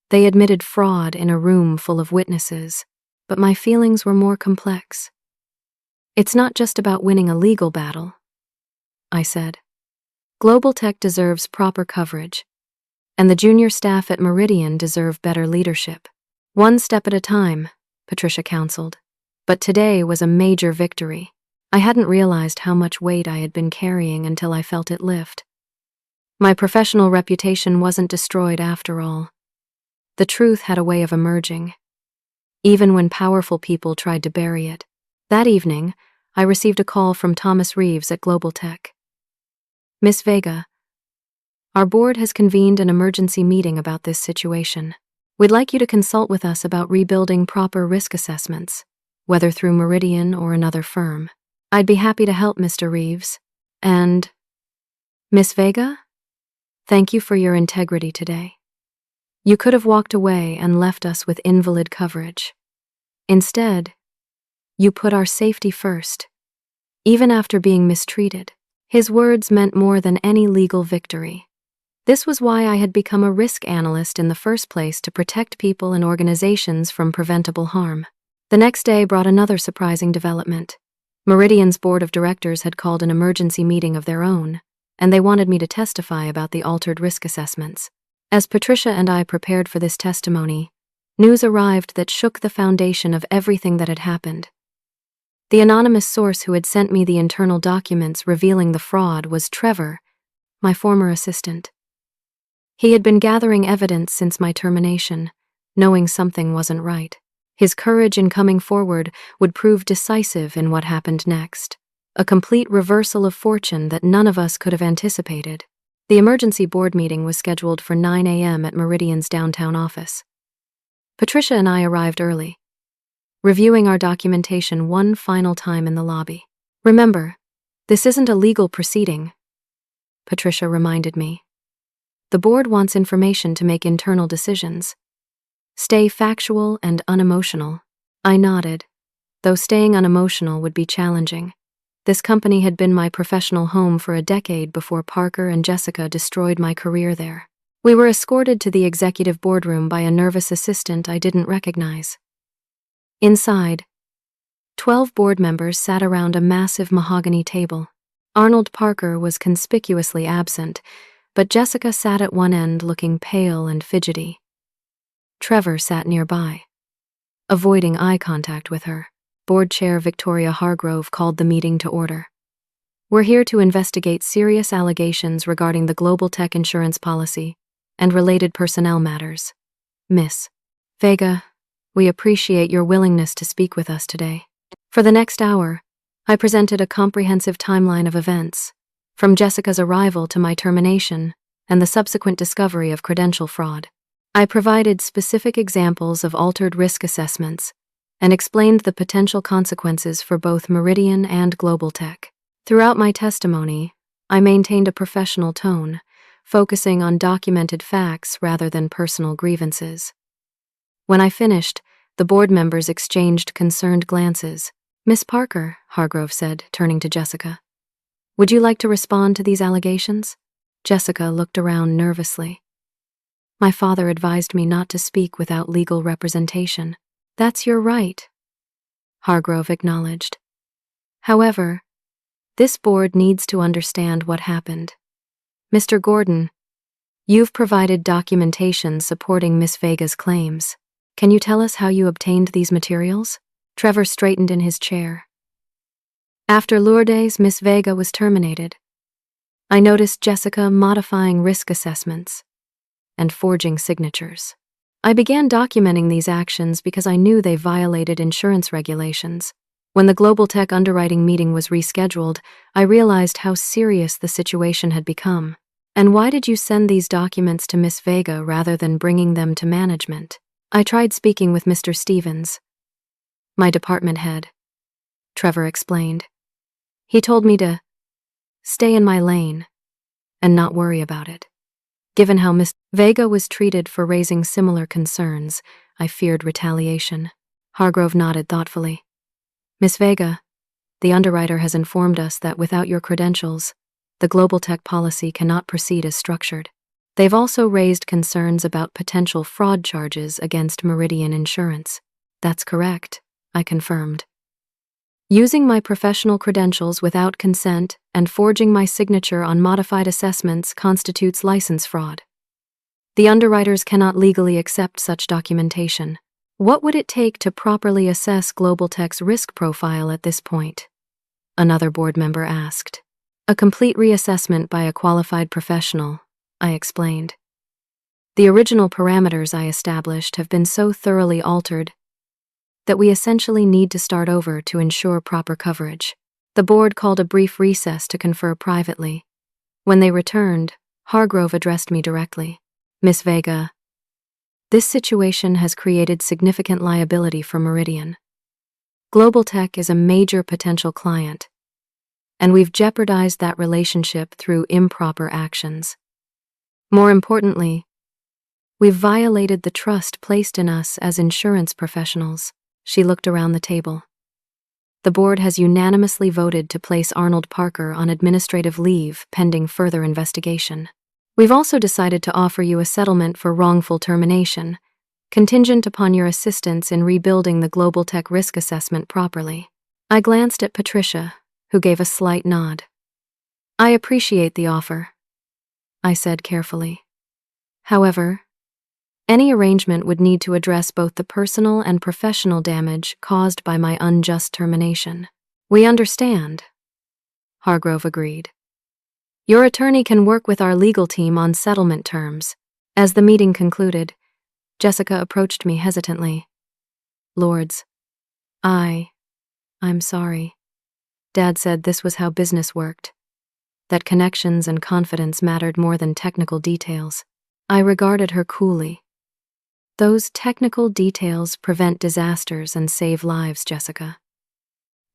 They admitted fraud in a room full of witnesses, but my feelings were more complex. It's not just about winning a legal battle, I said. Global Tech deserves proper coverage, and the junior staff at Meridian deserve better leadership. One step at a time, Patricia counseled. But today was a major victory. I hadn't realized how much weight I had been carrying until I felt it lift. My professional reputation wasn't destroyed after all. The truth had a way of emerging, even when powerful people tried to bury it. That evening, I received a call from Thomas Reeves at Global Tech. Miss Vega, our board has convened an emergency meeting about this situation. We'd like you to consult with us about rebuilding proper risk assessments, whether through Meridian or another firm. I'd be happy to help, Mr. Reeves. And Miss Vega, thank you for your integrity today. You could have walked away and left us with invalid coverage. Instead, you put our safety first, even after being mistreated. His words meant more than any legal victory. This was why I had become a risk analyst in the first place, to protect people and organizations from preventable harm. The next day brought another surprising development. Meridian's board of directors had called an emergency meeting of their own, and they wanted me to testify about the altered risk assessments. As Patricia and I prepared for this testimony, news arrived that shook the foundation of everything that had happened. The anonymous source who had sent me the internal documents revealing the fraud was Trevor, my former assistant. He had been gathering evidence since my termination, knowing something wasn't right. His courage in coming forward would prove decisive in what happened next, a complete reversal of fortune that none of us could have anticipated. The emergency board meeting was scheduled for 9 a.m. at Meridian's downtown office. Patricia and I arrived early, reviewing our documentation one final time in the lobby. Remember, this isn't a legal proceeding, Patricia reminded me. The board wants information to make internal decisions. Stay factual and unemotional. I nodded, though staying unemotional would be challenging. This company had been my professional home for a decade before Parker and Jessica destroyed my career there. We were escorted to the executive boardroom by a nervous assistant I didn't recognize. Inside, 12 board members sat around a massive mahogany table. Arnold Parker was conspicuously absent, but Jessica sat at one end looking pale and fidgety. Trevor sat nearby, avoiding eye contact with her. Board Chair Victoria Hargrove called the meeting to order. We're here to investigate serious allegations regarding the global tech insurance policy and related personnel matters. Miss Vega, we appreciate your willingness to speak with us today. For the next hour, I presented a comprehensive timeline of events, from Jessica's arrival to my termination and the subsequent discovery of credential fraud. I provided specific examples of altered risk assessments and explained the potential consequences for both Meridian and Global Tech. Throughout my testimony, I maintained a professional tone, focusing on documented facts rather than personal grievances. When I finished, the board members exchanged concerned glances. "Miss Parker," Hargrove said, turning to Jessica, "would you like to respond to these allegations?" Jessica looked around nervously. "My father advised me not to speak without legal representation." "That's your right," Hargrove acknowledged. "However, this board needs to understand what happened. Mr. Gordon, you've provided documentation supporting Miss Vega's claims. Can you tell us how you obtained these materials?" Trevor straightened in his chair. "After Lourdes, Miss Vega was terminated. I noticed Jessica modifying risk assessments and forging signatures. I began documenting these actions because I knew they violated insurance regulations. When the Global Tech underwriting meeting was rescheduled, I realized how serious the situation had become. And why did you send these documents to Miss Vega rather than bringing them to management?" "I tried speaking with Mr. Stevens, my department head," Trevor explained. "He told me to stay in my lane and not worry about it. Given how Miss Vega was treated for raising similar concerns, I feared retaliation." Hargrove nodded thoughtfully. "Miss Vega, the underwriter has informed us that without your credentials, the Global Tech policy cannot proceed as structured. They've also raised concerns about potential fraud charges against Meridian Insurance." "That's correct," I confirmed. "Using my professional credentials without consent and forging my signature on modified assessments constitutes license fraud. The underwriters cannot legally accept such documentation. What would it take to properly assess Global Tech's risk profile at this point?" another board member asked. "A complete reassessment by a qualified professional," I explained. "The original parameters I established have been so thoroughly altered that we essentially need to start over to ensure proper coverage." The board called a brief recess to confer privately. When they returned, Hargrove addressed me directly. "Miss Vega, this situation has created significant liability for Meridian. Global Tech is a major potential client, and we've jeopardized that relationship through improper actions. More importantly, we've violated the trust placed in us as insurance professionals." She looked around the table. "The board has unanimously voted to place Arnold Parker on administrative leave pending further investigation. We've also decided to offer you a settlement for wrongful termination, contingent upon your assistance in rebuilding the Global Tech risk assessment properly." I glanced at Patricia, who gave a slight nod. "I appreciate the offer," I said carefully. "However, any arrangement would need to address both the personal and professional damage caused by my unjust termination." "We understand," Hargrove agreed. "Your attorney can work with our legal team on settlement terms." As the meeting concluded, Jessica approached me hesitantly. "Lourdes, I'm sorry. Dad said this was how business worked, that connections and confidence mattered more than technical details." I regarded her coolly. "Those technical details prevent disasters and save lives, Jessica.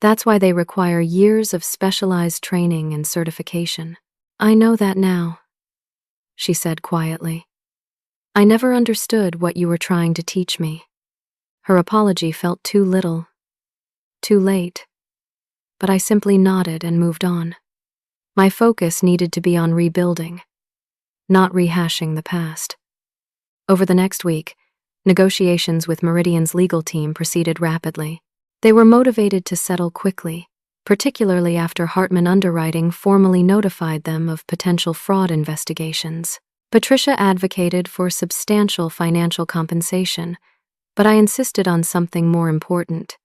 That's why they require years of specialized training and certification." "I know that now," she said quietly. "I never understood what you were trying to teach me." Her apology felt too little, too late, but I simply nodded and moved on. My focus needed to be on rebuilding, not rehashing the past. Over the next week, negotiations with Meridian's legal team proceeded rapidly. They were motivated to settle quickly, particularly after Hartman Underwriting formally notified them of potential fraud investigations. Patricia advocated for substantial financial compensation, but I insisted on something more important: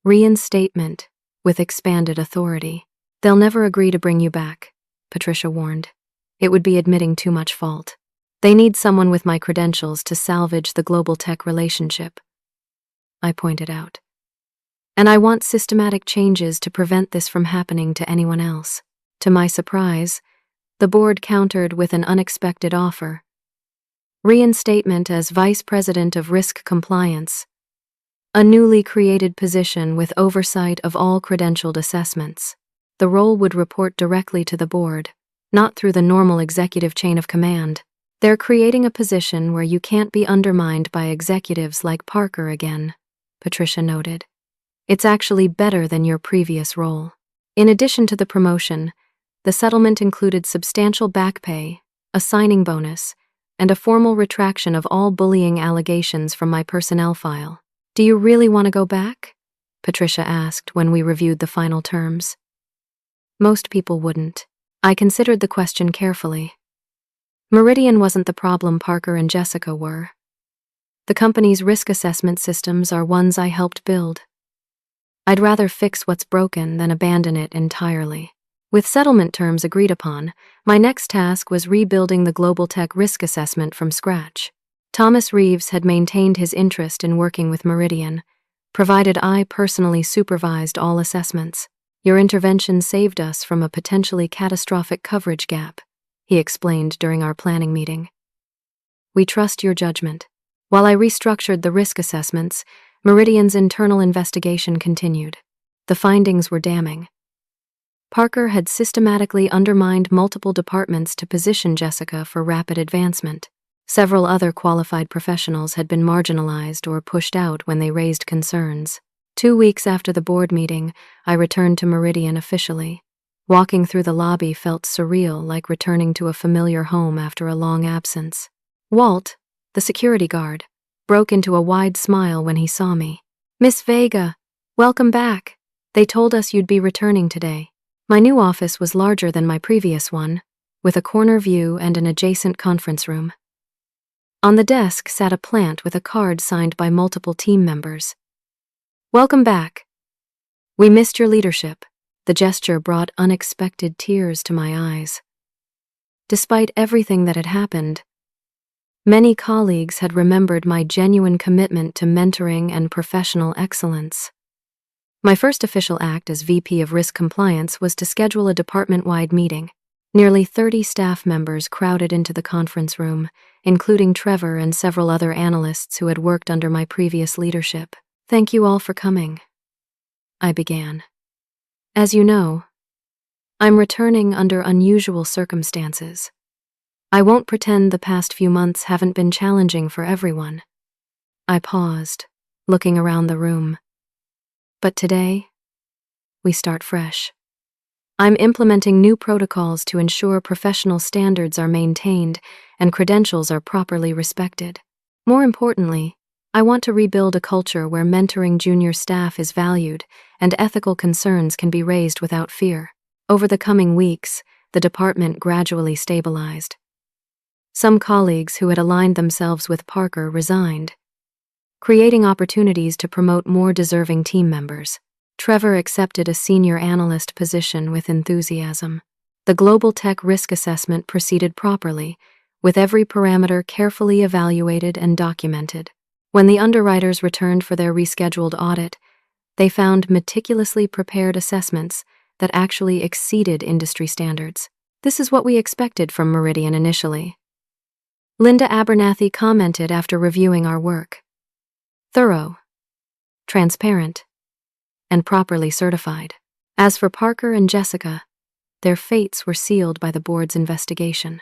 reinstatement with expanded authority. They'll never agree to bring you back, Patricia warned. It would be admitting too much fault. They need someone with my credentials to salvage the global tech relationship, I pointed out. And I want systematic changes to prevent this from happening to anyone else. To my surprise, the board countered with an unexpected offer. Reinstatement as Vice President of Risk Compliance, a newly created position with oversight of all credentialed assessments. The role would report directly to the board, not through the normal executive chain of command. They're creating a position where you can't be undermined by executives like Parker again, Patricia noted. It's actually better than your previous role. In addition to the promotion, the settlement included substantial back pay, a signing bonus, and a formal retraction of all bullying allegations from my personnel file. Do you really want to go back? Patricia asked when we reviewed the final terms. Most people wouldn't. I considered the question carefully. Meridian wasn't the problem Parker and Jessica were. The company's risk assessment systems are ones I helped build. I'd rather fix what's broken than abandon it entirely. With settlement terms agreed upon, my next task was rebuilding the global tech risk assessment from scratch. Thomas Reeves had maintained his interest in working with Meridian, provided I personally supervised all assessments. Your intervention saved us from a potentially catastrophic coverage gap, he explained during our planning meeting. We trust your judgment. While I restructured the risk assessments, Meridian's internal investigation continued. The findings were damning. Parker had systematically undermined multiple departments to position Jessica for rapid advancement. Several other qualified professionals had been marginalized or pushed out when they raised concerns. 2 weeks after the board meeting, I returned to Meridian officially. Walking through the lobby felt surreal, like returning to a familiar home after a long absence. Walt, the security guard, broke into a wide smile when he saw me. Miss Vega, welcome back. They told us you'd be returning today. My new office was larger than my previous one, with a corner view and an adjacent conference room. On the desk sat a plant with a card signed by multiple team members. Welcome back. We missed your leadership. The gesture brought unexpected tears to my eyes. Despite everything that had happened, many colleagues had remembered my genuine commitment to mentoring and professional excellence. My first official act as VP of Risk Compliance was to schedule a department-wide meeting. Nearly 30 staff members crowded into the conference room, including Trevor and several other analysts who had worked under my previous leadership. Thank you all for coming, I began. As you know, I'm returning under unusual circumstances. I won't pretend the past few months haven't been challenging for everyone. I paused, looking around the room. But today, we start fresh. I'm implementing new protocols to ensure professional standards are maintained and credentials are properly respected. More importantly, I want to rebuild a culture where mentoring junior staff is valued and ethical concerns can be raised without fear. Over the coming weeks, the department gradually stabilized. Some colleagues who had aligned themselves with Parker resigned, creating opportunities to promote more deserving team members. Trevor accepted a senior analyst position with enthusiasm. The global tech risk assessment proceeded properly, with every parameter carefully evaluated and documented. When the underwriters returned for their rescheduled audit, they found meticulously prepared assessments that actually exceeded industry standards. This is what we expected from Meridian initially, Linda Abernathy commented after reviewing our work. Thorough, transparent, and properly certified. As for Parker and Jessica, their fates were sealed by the board's investigation.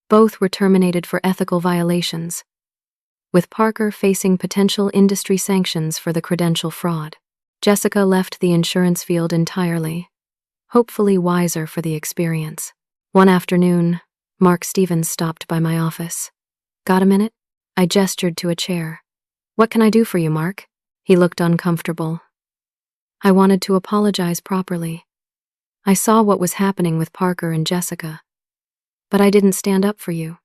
Both were terminated for ethical violations, with Parker facing potential industry sanctions for the credential fraud. Jessica left the insurance field entirely, hopefully wiser for the experience. One afternoon, Mark Stevens stopped by my office. Got a minute? I gestured to a chair. What can I do for you, Mark? He looked uncomfortable. I wanted to apologize properly. I saw what was happening with Parker and Jessica, but I didn't stand up for you.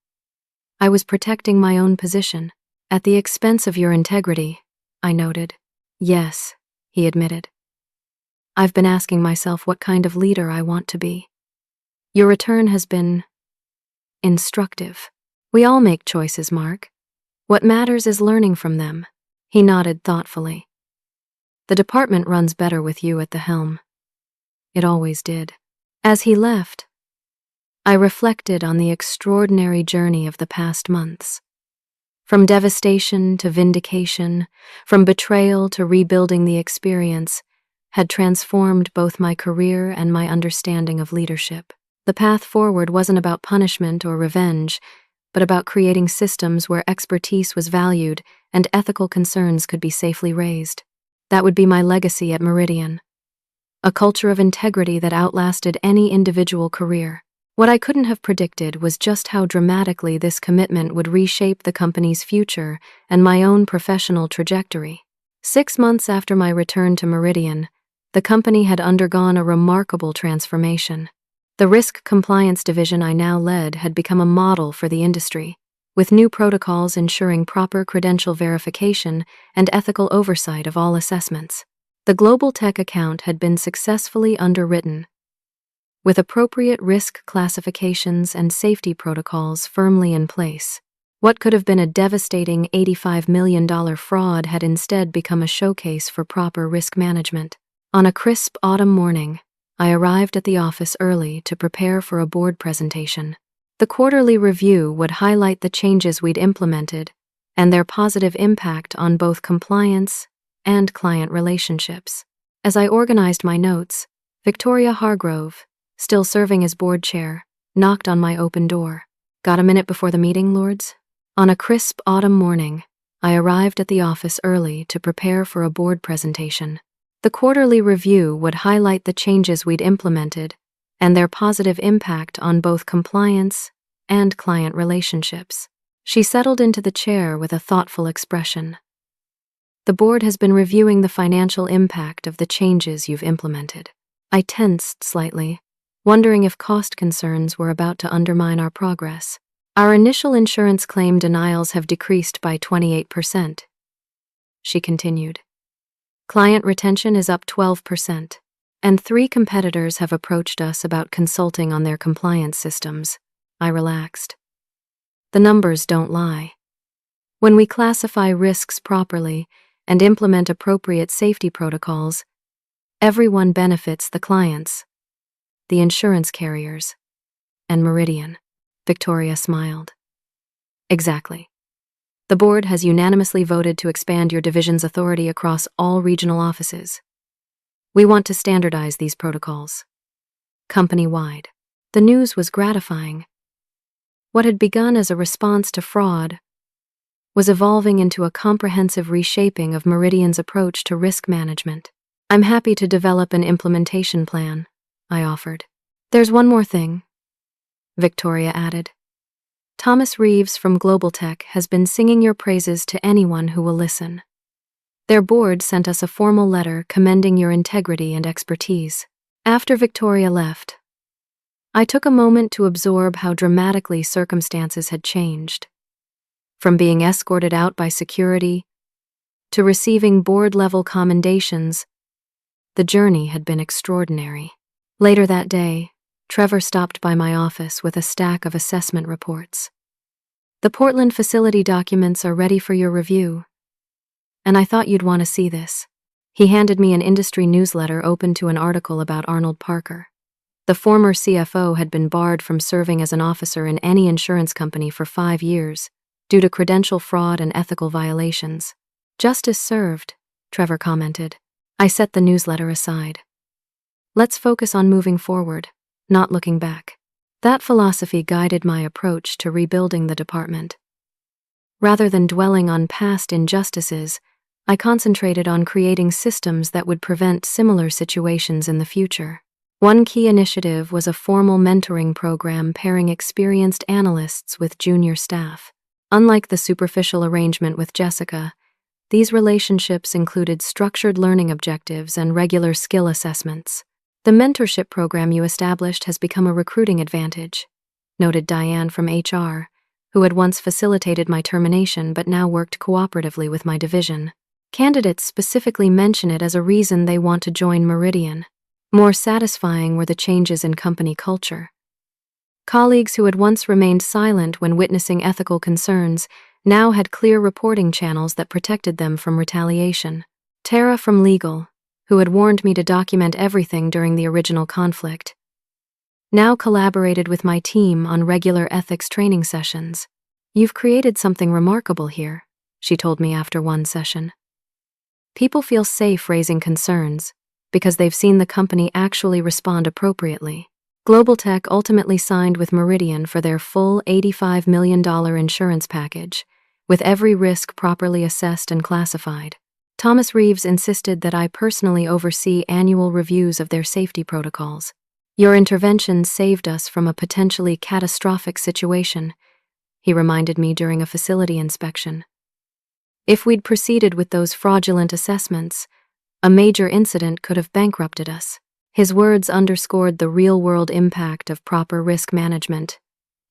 I was protecting my own position, at the expense of your integrity, I noted. Yes, he admitted. I've been asking myself what kind of leader I want to be. Your return has been instructive. We all make choices, Mark. What matters is learning from them. He nodded thoughtfully. The department runs better with you at the helm. It always did. As he left, I reflected on the extraordinary journey of the past months. From devastation to vindication, from betrayal to rebuilding, the experience had transformed both my career and my understanding of leadership. The path forward wasn't about punishment or revenge, but about creating systems where expertise was valued and ethical concerns could be safely raised. That would be my legacy at Meridian. A culture of integrity that outlasted any individual career. What I couldn't have predicted was just how dramatically this commitment would reshape the company's future and my own professional trajectory. 6 months after my return to Meridian, the company had undergone a remarkable transformation. The risk compliance division I now led had become a model for the industry, with new protocols ensuring proper credential verification and ethical oversight of all assessments. The global tech account had been successfully underwritten, with appropriate risk classifications and safety protocols firmly in place. What could have been a devastating $85 million fraud had instead become a showcase for proper risk management. On a crisp autumn morning, I arrived at the office early to prepare for a board presentation. The quarterly review would highlight the changes we'd implemented and their positive impact on both compliance and client relationships. As I organized my notes, Victoria Hargrove, still serving as board chair, knocked on my open door. Got a minute before the meeting, Lourdes? On a crisp autumn morning, I arrived at the office early to prepare for a board presentation. The quarterly review would highlight the changes we'd implemented and their positive impact on both compliance and client relationships. She settled into the chair with a thoughtful expression. The board has been reviewing the financial impact of the changes you've implemented. I tensed slightly, wondering if cost concerns were about to undermine our progress. Our initial insurance claim denials have decreased by 28%, she continued. Client retention is up 12%, and 3 competitors have approached us about consulting on their compliance systems. I relaxed. The numbers don't lie. When we classify risks properly and implement appropriate safety protocols, everyone benefits: the clients, the insurance carriers, and Meridian. Victoria smiled. Exactly. The board has unanimously voted to expand your division's authority across all regional offices. We want to standardize these protocols company-wide. The news was gratifying. What had begun as a response to fraud was evolving into a comprehensive reshaping of Meridian's approach to risk management. I'm happy to develop an implementation plan, I offered. There's one more thing, Victoria added. Thomas Reeves from Global Tech has been singing your praises to anyone who will listen. Their board sent us a formal letter commending your integrity and expertise. After Victoria left, I took a moment to absorb how dramatically circumstances had changed. From being escorted out by security to receiving board-level commendations, the journey had been extraordinary. Later that day, Trevor stopped by my office with a stack of assessment reports. The Portland facility documents are ready for your review, and I thought you'd want to see this. He handed me an industry newsletter open to an article about Arnold Parker. The former CFO had been barred from serving as an officer in any insurance company for 5 years due to credential fraud and ethical violations. Justice served, Trevor commented. I set the newsletter aside. Let's focus on moving forward, not looking back. That philosophy guided my approach to rebuilding the department. Rather than dwelling on past injustices, I concentrated on creating systems that would prevent similar situations in the future. One key initiative was a formal mentoring program pairing experienced analysts with junior staff. Unlike the superficial arrangement with Jessica, these relationships included structured learning objectives and regular skill assessments. The mentorship program you established has become a recruiting advantage, noted Diane from HR, who had once facilitated my termination but now worked cooperatively with my division. Candidates specifically mention it as a reason they want to join Meridian. More satisfying were the changes in company culture. Colleagues who had once remained silent when witnessing ethical concerns now had clear reporting channels that protected them from retaliation. Tara from legal, who had warned me to document everything during the original conflict, now collaborated with my team on regular ethics training sessions. "You've created something remarkable here," she told me after one session. "People feel safe raising concerns because they've seen the company actually respond appropriately." Global Tech ultimately signed with Meridian for their full $85 million insurance package, with every risk properly assessed and classified. Thomas Reeves insisted that I personally oversee annual reviews of their safety protocols. "Your intervention saved us from a potentially catastrophic situation," he reminded me during a facility inspection. "If we'd proceeded with those fraudulent assessments, a major incident could have bankrupted us." His words underscored the real-world impact of proper risk management,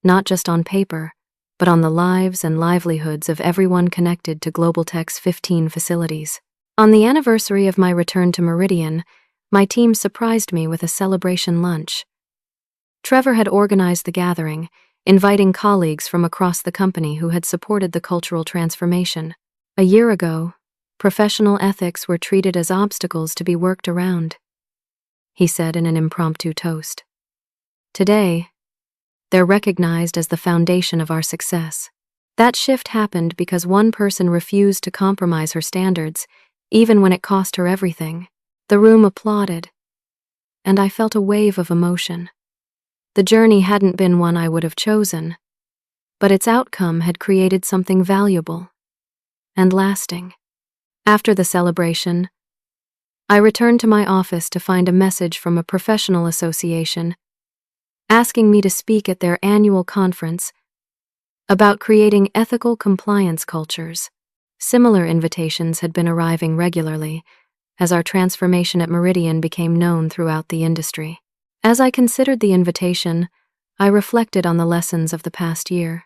not just on paper, but on the lives and livelihoods of everyone connected to Global Tech's 15 facilities. On the anniversary of my return to Meridian, my team surprised me with a celebration lunch. Trevor had organized the gathering, inviting colleagues from across the company who had supported the cultural transformation. A year ago, professional ethics were treated as obstacles to be worked around, he said in an impromptu toast. Today, they're recognized as the foundation of our success. That shift happened because one person refused to compromise her standards, even when it cost her everything. The room applauded, and I felt a wave of emotion. The journey hadn't been one I would have chosen, but its outcome had created something valuable and lasting. After the celebration, I returned to my office to find a message from a professional association asking me to speak at their annual conference about creating ethical compliance cultures. Similar invitations had been arriving regularly as our transformation at Meridian became known throughout the industry. As I considered the invitation, I reflected on the lessons of the past year.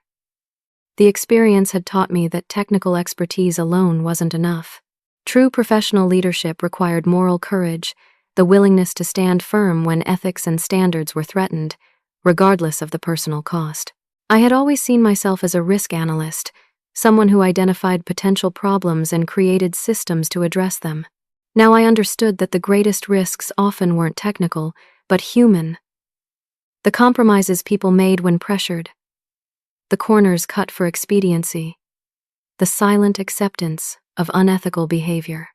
The experience had taught me that technical expertise alone wasn't enough. True professional leadership required moral courage, the willingness to stand firm when ethics and standards were threatened, regardless of the personal cost. I had always seen myself as a risk analyst, someone who identified potential problems and created systems to address them. Now I understood that the greatest risks often weren't technical, but human. The compromises people made when pressured, the corners cut for expediency, the silent acceptance of unethical behavior.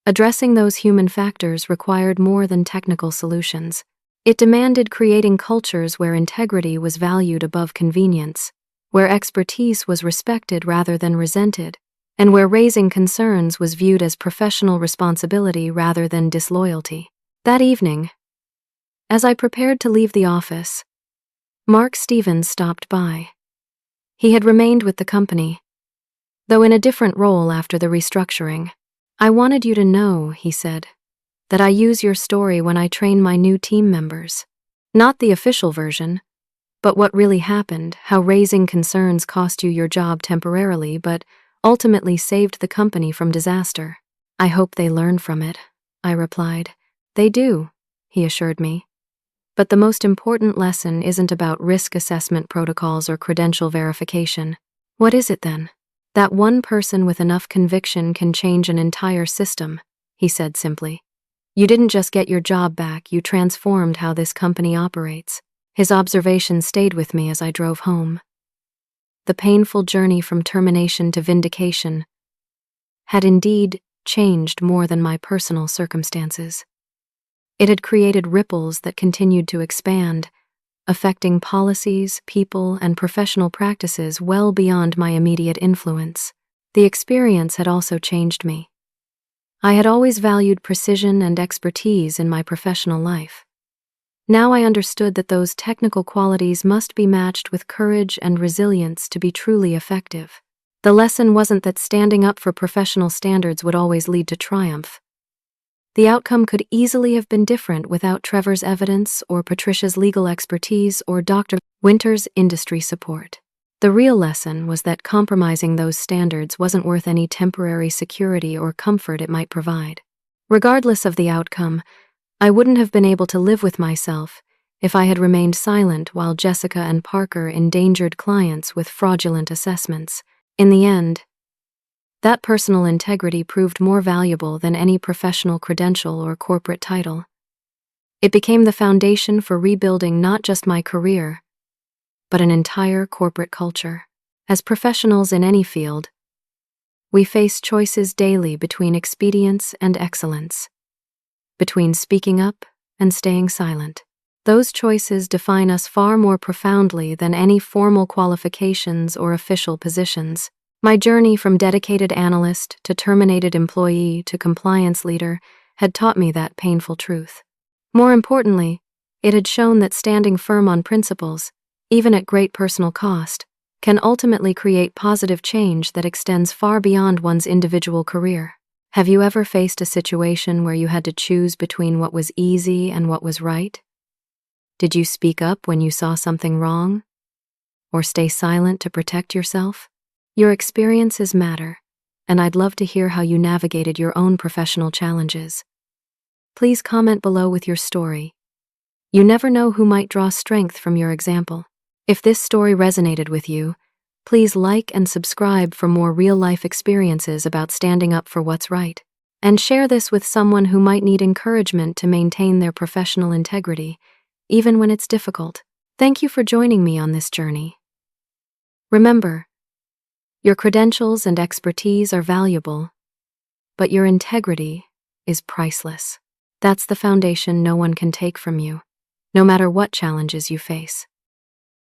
Addressing those human factors required more than technical solutions. It demanded creating cultures where integrity was valued above convenience, where expertise was respected rather than resented, and where raising concerns was viewed as professional responsibility rather than disloyalty. That evening, as I prepared to leave the office, Mark Stevens stopped by. He had remained with the company, though in a different role after the restructuring. "I wanted you to know," he said, "that I use your story when I train my new team members. Not the official version, but what really happened, how raising concerns cost you your job temporarily but ultimately saved the company from disaster." "I hope they learn from it," I replied. "They do," he assured me. "But the most important lesson isn't about risk assessment protocols or credential verification." "What is it then?" "That one person with enough conviction can change an entire system," he said simply. "You didn't just get your job back, you transformed how this company operates." His observation stayed with me as I drove home. The painful journey from termination to vindication had indeed changed more than my personal circumstances. It had created ripples that continued to expand, affecting policies, people, and professional practices well beyond my immediate influence. The experience had also changed me. I had always valued precision and expertise in my professional life. Now I understood that those technical qualities must be matched with courage and resilience to be truly effective. The lesson wasn't that standing up for professional standards would always lead to triumph. The outcome could easily have been different without Trevor's evidence or Patricia's legal expertise or Dr. Winter's industry support. The real lesson was that compromising those standards wasn't worth any temporary security or comfort it might provide. Regardless of the outcome, I wouldn't have been able to live with myself if I had remained silent while Jessica and Parker endangered clients with fraudulent assessments. In the end, that personal integrity proved more valuable than any professional credential or corporate title. It became the foundation for rebuilding not just my career, but an entire corporate culture. As professionals in any field, we face choices daily between expedience and excellence, between speaking up and staying silent. Those choices define us far more profoundly than any formal qualifications or official positions. My journey from dedicated analyst to terminated employee to compliance leader had taught me that painful truth. More importantly, it had shown that standing firm on principles, even at great personal cost, can ultimately create positive change that extends far beyond one's individual career. Have you ever faced a situation where you had to choose between what was easy and what was right? Did you speak up when you saw something wrong? Or stay silent to protect yourself? Your experiences matter, and I'd love to hear how you navigated your own professional challenges. Please comment below with your story. You never know who might draw strength from your example. If this story resonated with you, please like and subscribe for more real-life experiences about standing up for what's right. And share this with someone who might need encouragement to maintain their professional integrity, even when it's difficult. Thank you for joining me on this journey. Remember, your credentials and expertise are valuable, but your integrity is priceless. That's the foundation no one can take from you, no matter what challenges you face.